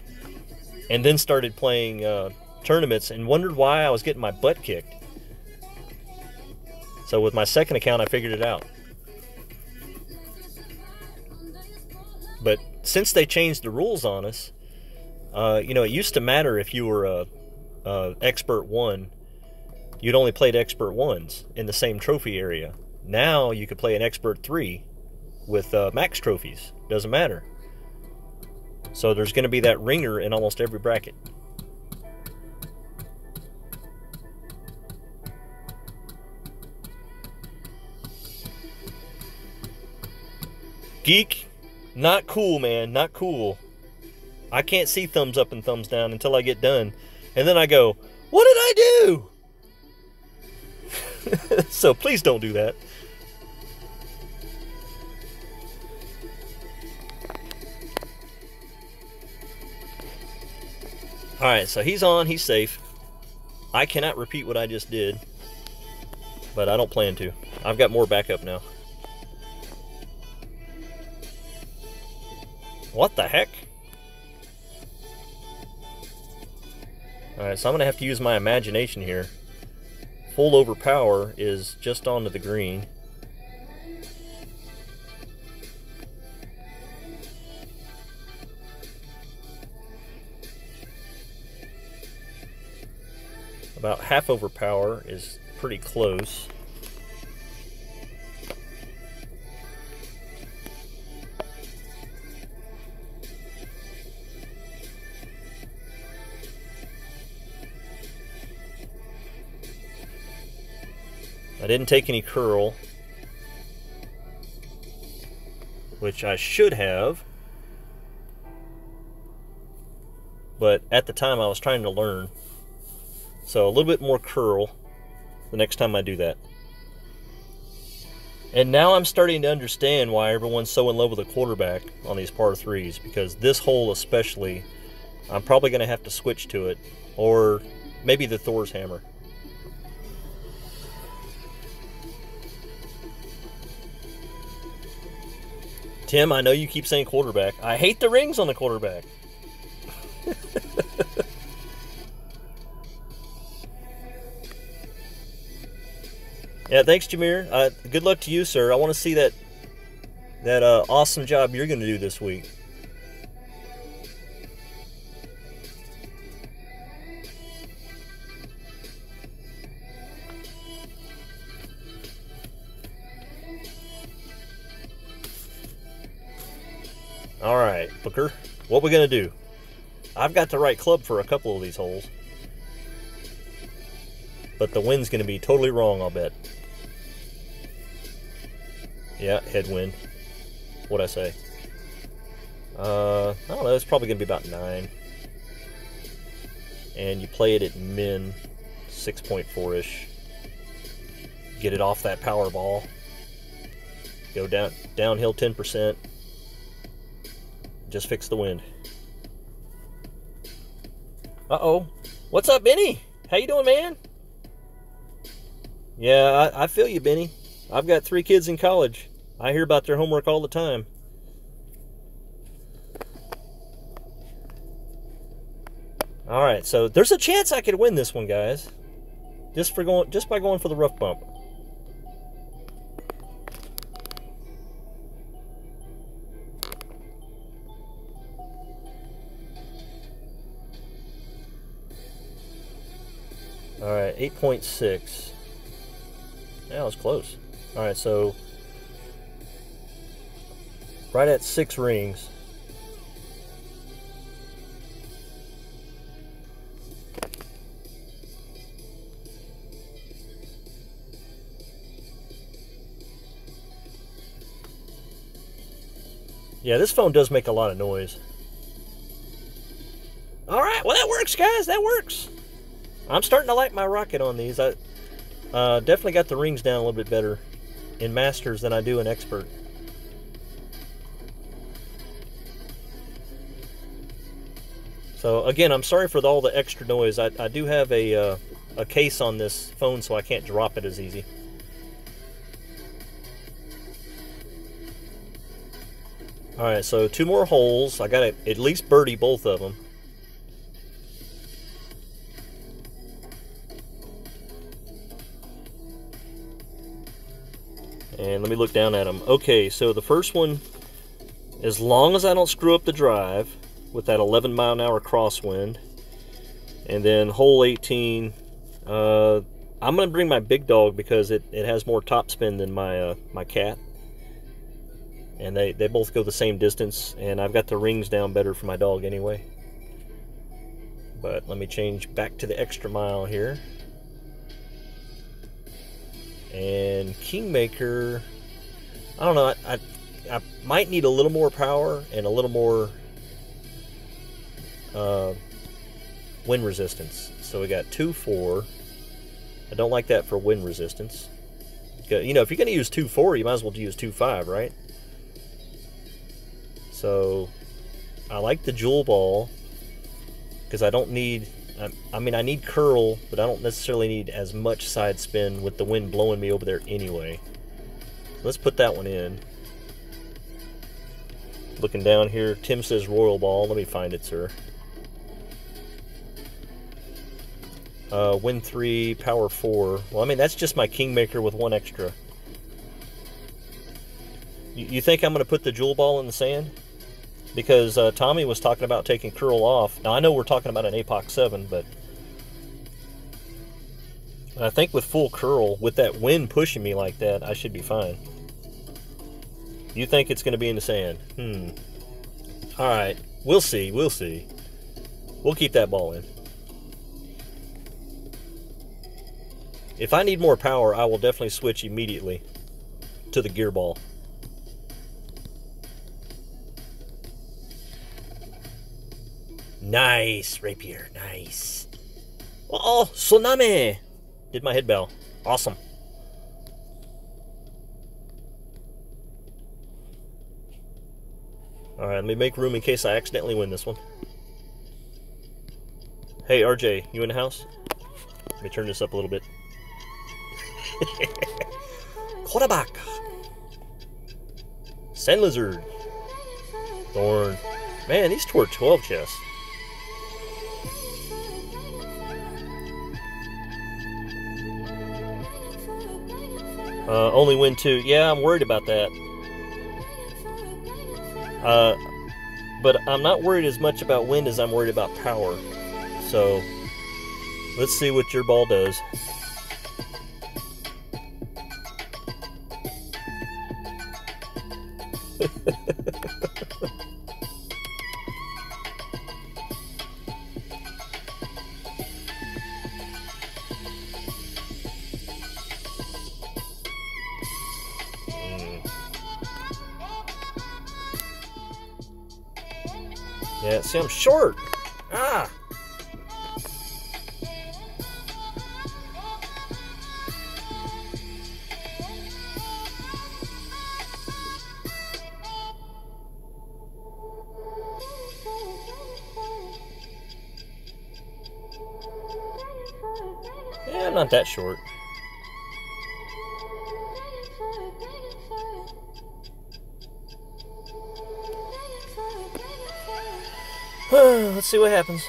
and then started playing tournaments and wondered why I was getting my butt kicked. So with my second account, I figured it out. But since they changed the rules on us, it used to matter if you were a expert 1. You'd only played expert 1s in the same trophy area. Now you could play an expert 3 with max trophies. Doesn't matter. So there's going to be that ringer in almost every bracket. Geek, not cool, man, not cool. I can't see thumbs up and thumbs down until I get done. And then I go, what did I do? So please don't do that. Alright, so he's on, he's safe. I cannot repeat what I just did, but I don't plan to. I've got more backup now. What the heck? Alright, so I'm going to have to use my imagination here. Full over power is just onto the green. About half over power is pretty close. I didn't take any curl, which I should have, but at the time I was trying to learn. So a little bit more curl the next time I do that. And now I'm starting to understand why everyone's so in love with a quarterback on these par 3s, because this hole especially, I'm probably going to have to switch to it, or maybe the Thor's hammer. Tim, I know you keep saying quarterback. I hate the rings on the quarterback. Yeah, thanks, Jameer. Good luck to you, sir. I want to see that awesome job you're going to do this week. All right, Booker, what we going to do? I've got the right club for a couple of these holes, but the wind's going to be totally wrong, I'll bet. Yeah, headwind. What'd I say? I don't know, it's probably going to be about 9. And you play it at min 6.4-ish. Get it off that power ball. Go downhill 10%. Just fix the wind. Uh-oh. What's up, Benny? How you doing, man? Yeah, I feel you, Benny. I've got 3 kids in college. I hear about their homework all the time. Alright, so there's a chance I could win this one, guys. Just by going for the rough bump. Alright, 8.6. Yeah, that was close. Alright, so right at 6 rings. Yeah, this phone does make a lot of noise. Alright, well that works, guys. That works. I'm starting to like my rocket on these. I definitely got the rings down a little bit better in Masters than I do in Expert. So again, I'm sorry for all the extra noise. I do have a case on this phone, so I can't drop it as easy. Alright, so 2 more holes. I gotta at least birdie both of them. And let me look down at them. Okay, so the first one, as long as I don't screw up the drive with that 11-mile-an-hour crosswind, and then hole 18, I'm going to bring my big dog because it has more topspin than my cat. And they both go the same distance, and I've got the rings down better for my dog anyway. But let me change back to the extra mile here. And Kingmaker, I don't know, I might need a little more power and a little more wind resistance. So we got 2.4. I don't like that for wind resistance. You know, if you're going to use 2.4, you might as well use 2.5, right? So I like the jewel ball because I don't need, I mean, I need curl, but I don't necessarily need as much side spin with the wind blowing me over there anyway. So let's put that one in. Looking down here, Tim says royal ball. Let me find it, sir. Wind 3, power 4. Well, I mean, that's just my Kingmaker with 1 extra. You think I'm going to put the jewel ball in the sand? Because Tommy was talking about taking curl off. Now, I know we're talking about an APOC 7, but I think with full curl, with that wind pushing me like that, I should be fine. You think it's going to be in the sand? All right. We'll see. We'll see. We'll keep that ball in. If I need more power, I will definitely switch immediately to the gear ball. Nice, Rapier, nice. Oh, Tsunami! Did my head bell. Awesome. Alright, let me make room in case I accidentally win this one. Hey, RJ, you in the house? Let me turn this up a little bit. Quarterback. Sand Lizard. Thorn. Man, these two are 12 chests. Only win 2. Yeah, I'm worried about that. But I'm not worried as much about wind as I'm worried about power. So, let's see what your ball does. Yeah, see, I'm short. Ah. Yeah, I'm not that short. Let's see what happens.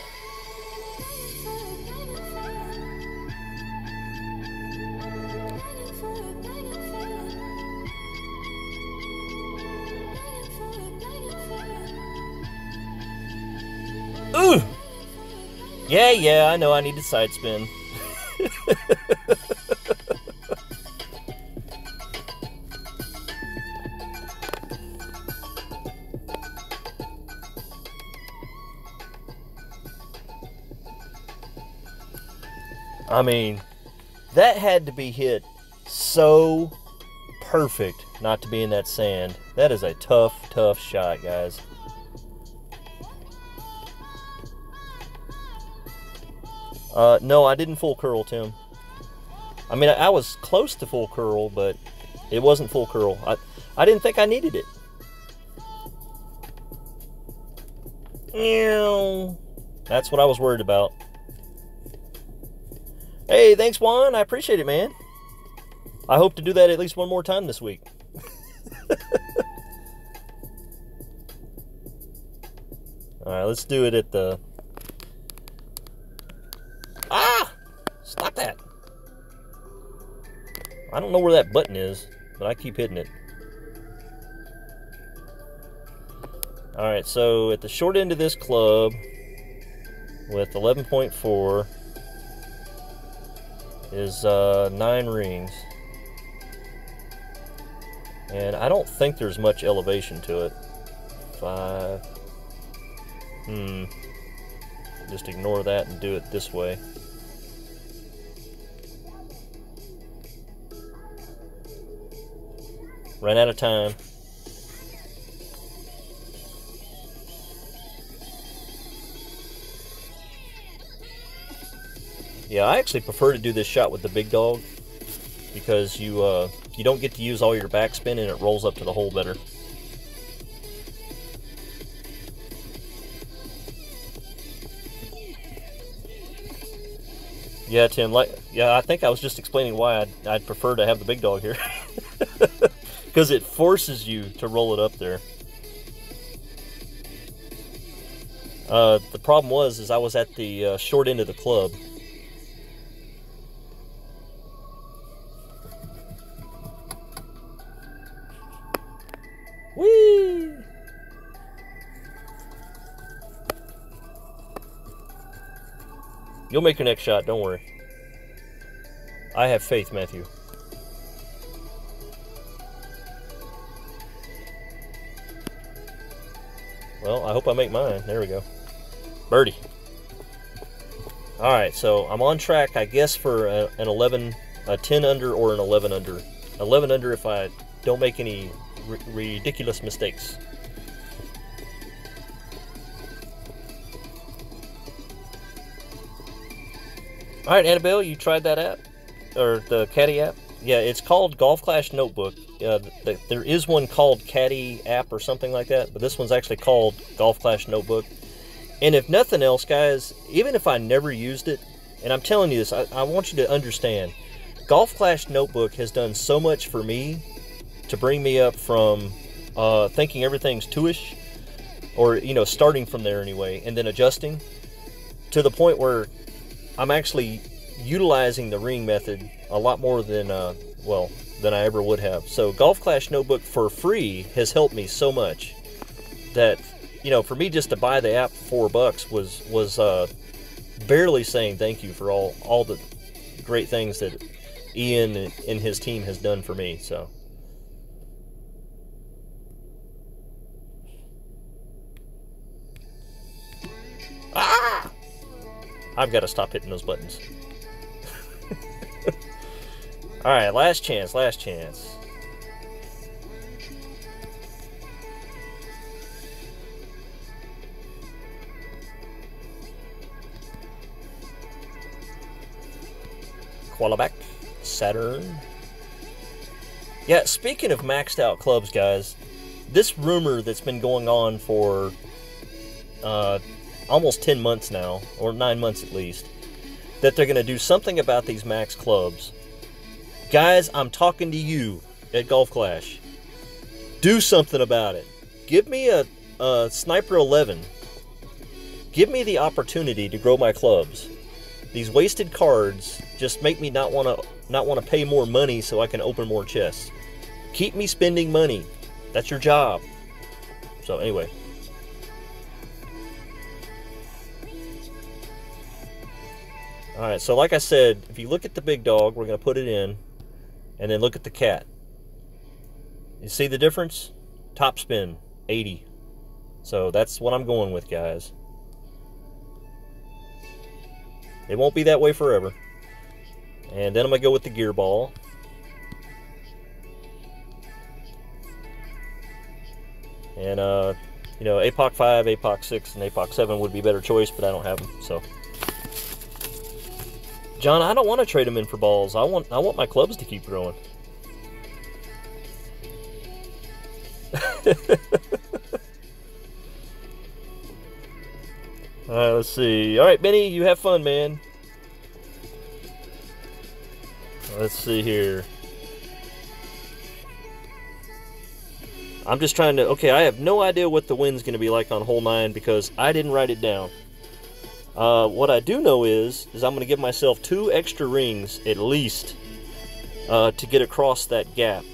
Ooh! Yeah, I know I needed side spin. I mean, that had to be hit so perfect not to be in that sand. That is a tough, tough shot, guys. No, I didn't full curl, Tim. I mean, I was close to full curl, but it wasn't full curl. I didn't think I needed it. That's what I was worried about. Hey, thanks, Juan. I appreciate it, man. I hope to do that at least one more time this week. Alright, let's do it at the... Ah! Stop that! I don't know where that button is, but I keep hitting it. Alright, so at the short end of this club, with 11.4, is 9 rings. And I don't think there's much elevation to it. 5. Just ignore that and do it this way. Ran out of time. Yeah, I actually prefer to do this shot with the big dog because you don't get to use all your backspin and it rolls up to the hole better. Yeah, Tim. I think I was just explaining why I'd prefer to have the big dog here, because it forces you to roll it up there. The problem is I was at the short end of the club. Whee! You'll make your next shot, don't worry. I have faith, Matthew. Well, I hope I make mine. There we go. Birdie. Alright, so I'm on track, I guess, for a 10 under or an 11 under. 11 under if I don't make any ridiculous mistakes. Alright, Annabelle, you tried that app? Or the Caddy app? Yeah, it's called Golf Clash Notebook. There is one called Caddy app or something like that, but this one's actually called Golf Clash Notebook. And if nothing else, guys, even if I never used it, and I'm telling you this, I want you to understand, Golf Clash Notebook has done so much for me to bring me up from thinking everything's two-ish, or, you know, starting from there anyway, and then adjusting, to the point where I'm actually utilizing the ring method a lot more than, than I ever would have. So Golf Clash Notebook for free has helped me so much that, you know, for me just to buy the app for $4 was barely saying thank you for all the great things that Ian and his team has done for me. So I've got to stop hitting those buttons. Alright, last chance, last chance. Qualifier, Saturn. Yeah, speaking of maxed out clubs, guys, this rumor that's been going on for almost 10 months now, or 9 months at least, that they're going to do something about these max clubs. Guys, I'm talking to you at Golf Clash. Do something about it. Give me a Sniper 11. Give me the opportunity to grow my clubs. These wasted cards just make me not want to pay more money so I can open more chests. Keep me spending money. That's your job. So anyway. All right, so like I said, if you look at the big dog, we're going to put it in, and then look at the cat. You see the difference? Top spin, 80. So that's what I'm going with, guys. It won't be that way forever. And then I'm going to go with the gear ball. And, you know, APOC 5, APOC 6, and APOC 7 would be a better choice, but I don't have them, so. John, I don't want to trade them in for balls. I want my clubs to keep growing. All right, let's see. All right, Benny, you have fun, man. Let's see here. I'm just trying to... Okay, I have no idea what the wind's going to be like on hole 9 because I didn't write it down. What I do know is I'm going to give myself 2 extra rings at least to get across that gap.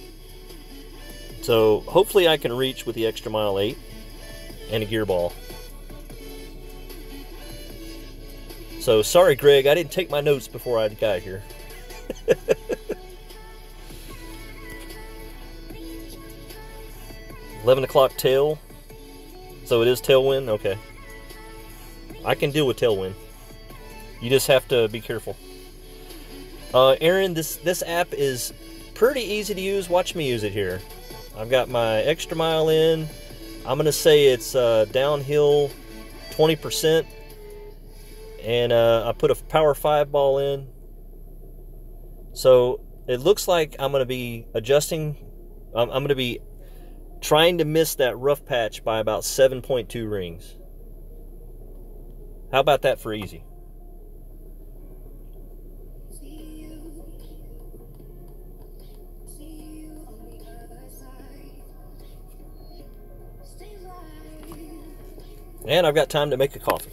So hopefully I can reach with the extra mile 8 and a gear ball. So sorry, Greg, I didn't take my notes before I got here. 11 o'clock tail. So it is tailwind? Okay. I can deal with tailwind. You just have to be careful. Aaron, this app is pretty easy to use. Watch me use it here. I've got my extra mile in. I'm going to say it's downhill 20%. And I put a power 5 ball in. So it looks like I'm going to be adjusting. I'm going to be trying to miss that rough patch by about 7.2 rings. How about that for easy? And I've got time to make a coffee.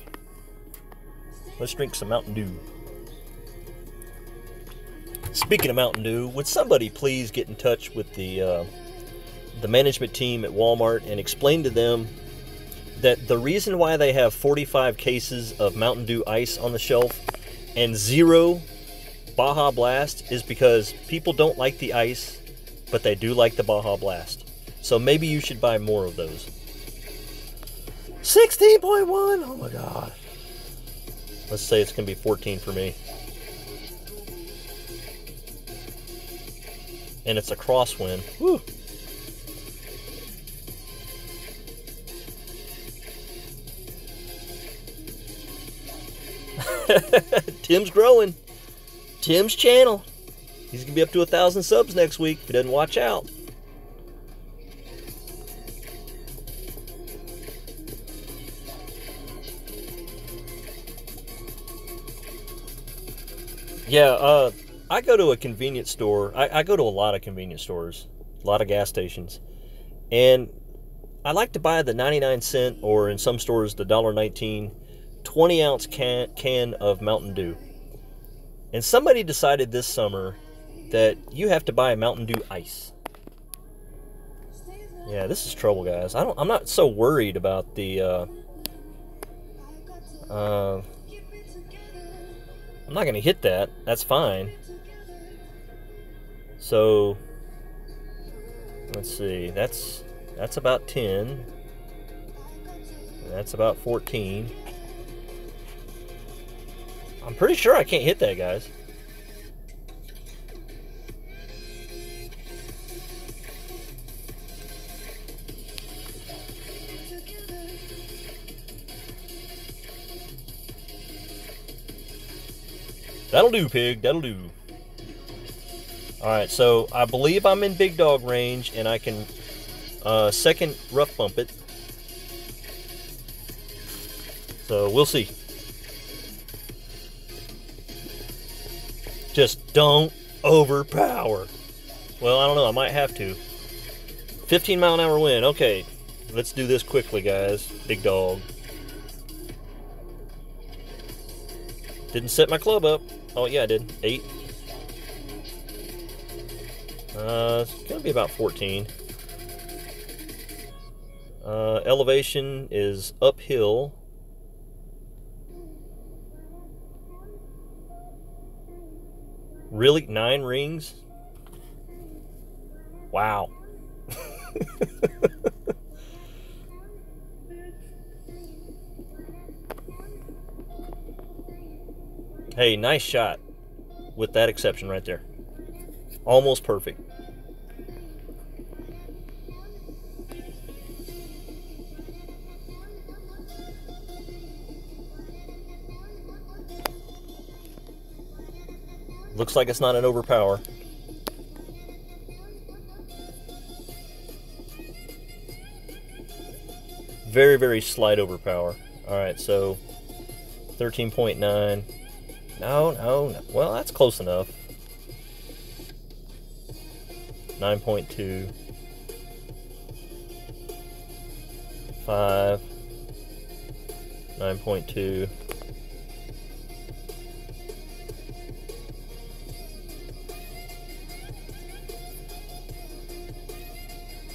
Let's drink some Mountain Dew. Speaking of Mountain Dew, would somebody please get in touch with the management team at Walmart and explain to them that the reason why they have 45 cases of Mountain Dew Ice on the shelf and 0 Baja Blast is because people don't like the ice, but they do like the Baja Blast. So maybe you should buy more of those. 16.1! Oh my god. Let's say it's going to be 14 for me. And it's a crosswind. Woo! Tim's growing. Tim's channel. He's going to be up to 1,000 subs next week if he doesn't watch out. Yeah, I go to a convenience store. I go to a lot of convenience stores, a lot of gas stations. And I like to buy the 99-cent, or in some stores, the $1.19, 20-ounce can of Mountain Dew. And somebody decided this summer that you have to buy Mountain Dew Ice. Yeah, this is trouble, guys. I'm not so worried about the I'm not going to hit that. That's fine. So let's see. That's about 10. That's about 14. I'm pretty sure I can't hit that, guys. That'll do, pig. That'll do. Alright, so I believe I'm in big dog range, and I can second rough bump it. So we'll see. Just don't overpower. Well, I don't know. I might have to. 15-mile-an-hour wind. Okay, let's do this quickly, guys. Big dog. Didn't set my club up. Oh, yeah, I did. 8. It's going to be about 14. Elevation is uphill. Really? 9 rings? Wow. Hey, nice shot with that exception right there. Almost perfect. Looks like it's not an overpower. Very, very slight overpower. Alright, so 13.9. No. Well, that's close enough. 9.2. 5. 9.2.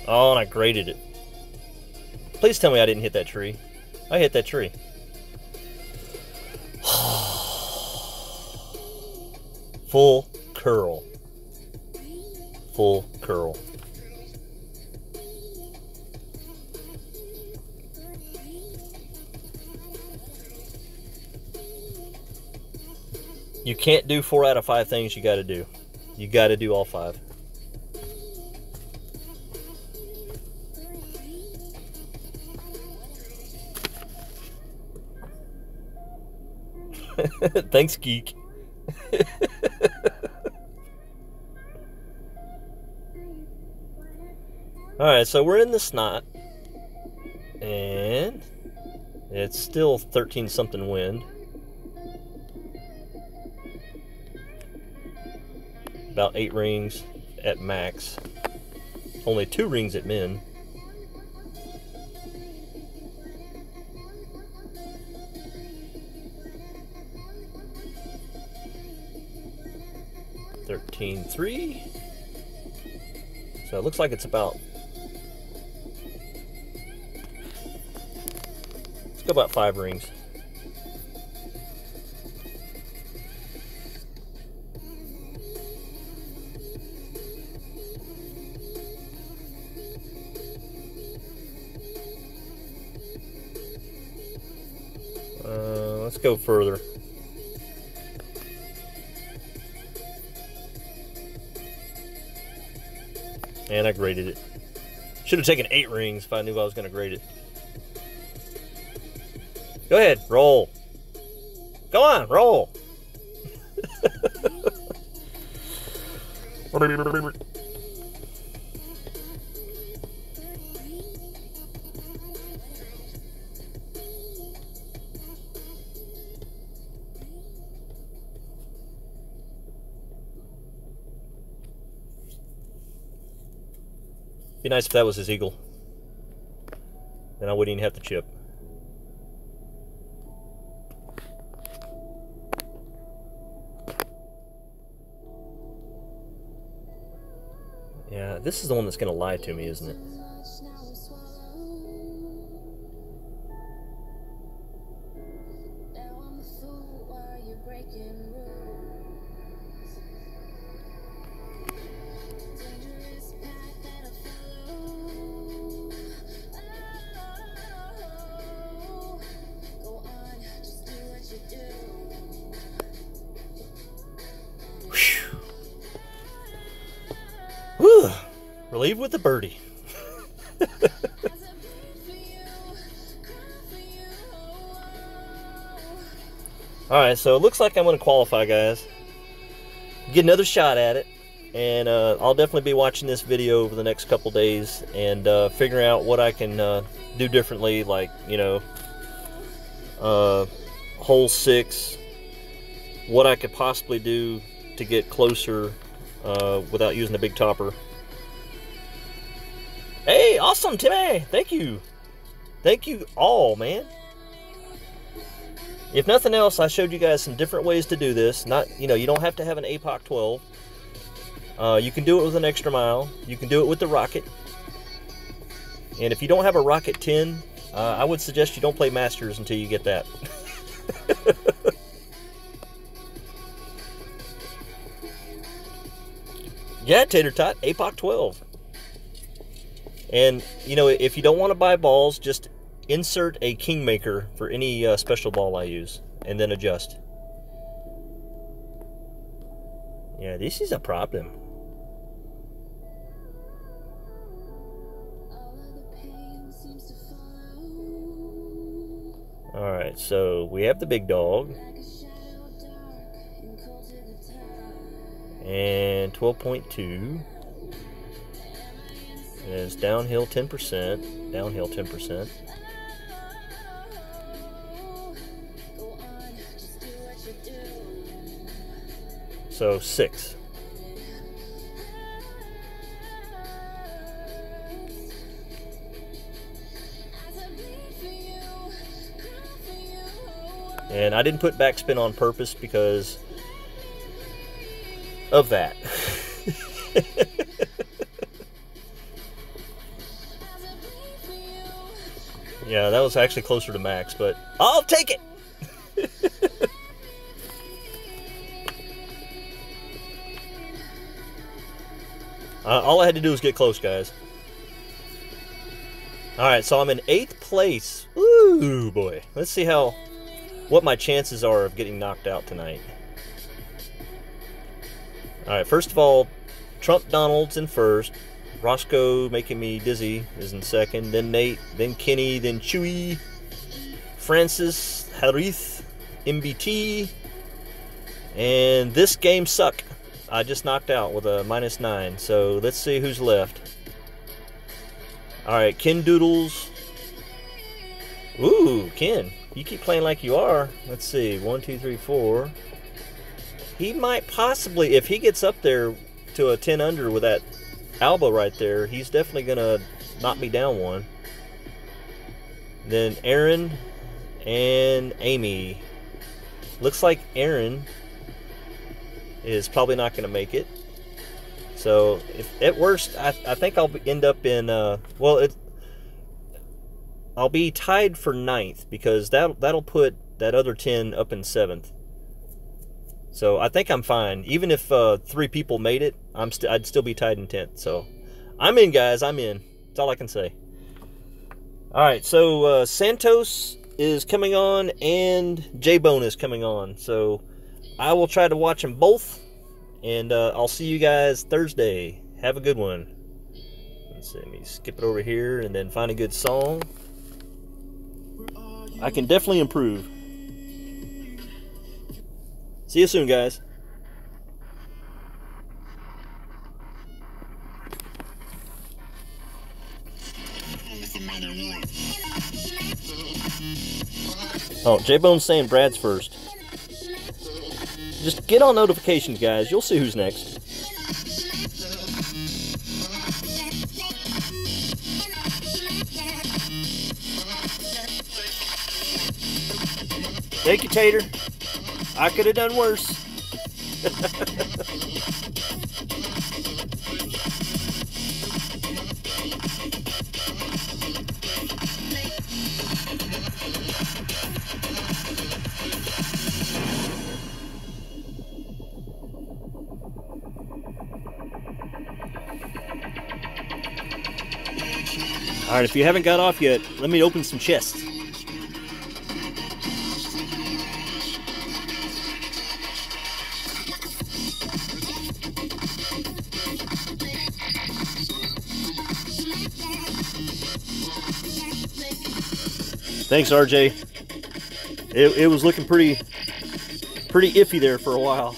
Oh, and I graded it. Please tell me I didn't hit that tree. I hit that tree. Full curl. Full curl. You can't do 4 out of 5 things you got to do. You got to do all 5. Thanks, geek. Alright, so we're in the snot. And it's still 13 something wind. About 8 rings at max. Only 2 rings at min. $13.3. So it looks like it's about. Let's go about 5 rings. Let's go further. And I graded it. Should have taken 8 rings if I knew I was going to grade it. Go ahead, roll. Go on, roll. Be nice if that was his eagle. Then I wouldn't even have to chip. Yeah, this is the one that's going to lie to me, isn't it? Whew. Relieved with the birdie. Alright, so it looks like I'm going to qualify, guys. Get another shot at it. And I'll definitely be watching this video over the next couple days and figuring out what I can do differently, like, you know, hole 6, what I could possibly do to get closer without using a big topper. Hey, awesome, Timmy! Thank you. Thank you all, man. If nothing else, I showed you guys some different ways to do this. Not, you know, you don't have to have an APOC 12. You can do it with an extra mile. You can do it with the rocket. And if you don't have a rocket 10, I would suggest you don't play Masters until you get that. Yeah, Tater Tot, APOC 12. And, you know, if you don't want to buy balls, just insert a Kingmaker for any special ball I use, and then adjust. Yeah, this is a problem. Alright, so we have the big dog. And 12.2. And it's downhill 10%. Downhill 10%. So 6. And I didn't put backspin on purpose because of that. Yeah, that was actually closer to max, but I'll take it. All I had to do was get close, guys. Alright, so I'm in 8th place. Ooh, boy. Let's see what my chances are of getting knocked out tonight. Alright, first of all, Trump Donald's in first. Roscoe, making me dizzy, is in second. Then Nate, then Kenny, then Chewy. Francis, Harith, MBT. And this game suck. I just knocked out with a -9. So let's see who's left. Alright, Ken Doodles. Ooh, Ken. You keep playing like you are. Let's see. 1, 2, 3, 4. He might possibly, if he gets up there to a 10 under with that Alba right there, he's definitely going to knock me down one. Then Aaron and Amy. Looks like Aaron is probably not going to make it. So, if at worst, I think I'll end up in, I'll be tied for 9th because that'll put that other 10 up in 7th. So I think I'm fine. Even if 3 people made it, I'd still be tied in 10th. So I'm in, guys. I'm in. That's all I can say. All right. So Santos is coming on and J-Bone is coming on. So I will try to watch them both, and I'll see you guys Thursday. Have a good one. Let's see. Let me skip it over here and then find a good song. I can definitely improve. See you soon, guys. Oh, J-Bone's saying Brad's first. Just get on notifications, guys. You'll see who's next. Thank you, Tater. I could have done worse. All right, if you haven't got off yet, let me open some chests. Thanks, RJ. It was looking pretty iffy there for a while.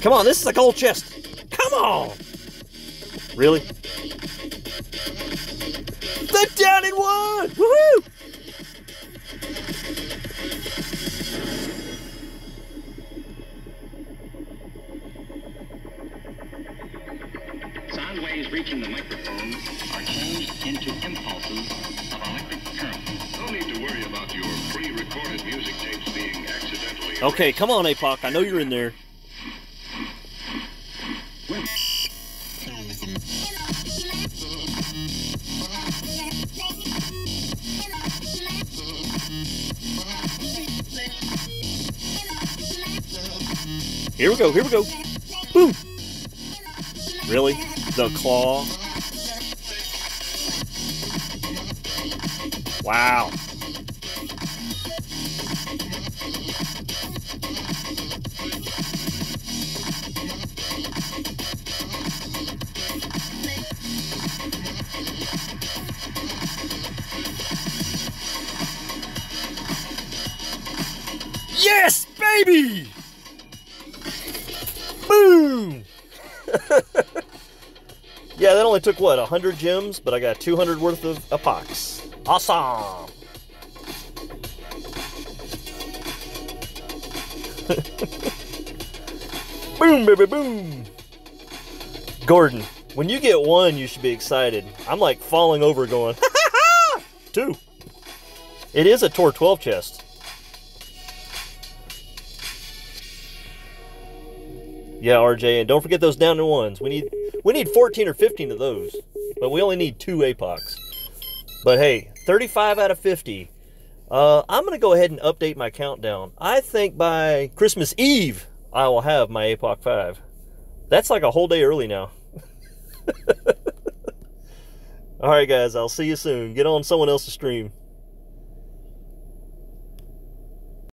Come on, this is a gold chest. Come on. Really? The down in one. Woohoo! Sound waves reaching the microphone are changed into impulses of electric current. No need to worry about your pre-recorded music tapes being accidentally... Okay, come on, APOC. I know you're in there. Here we go, here we go. Boom. Really? The claw? Wow. Yes, baby! Boom! Yeah, that only took, what, 100 gems, but I got 200 worth of epochs. Awesome! Boom, baby, boom! Gordon, when you get one, you should be excited. I'm like falling over going, ha ha ha! 2. It is a Tor 12 chest. Yeah, RJ, and don't forget those down to ones. We need 14 or 15 of those, but we only need 2 APOCs. But hey, 35 out of 50. I'm going to go ahead and update my countdown. I think by Christmas Eve, I will have my APOC 5. That's like a whole day early now. Alright guys, I'll see you soon. Get on someone else's stream.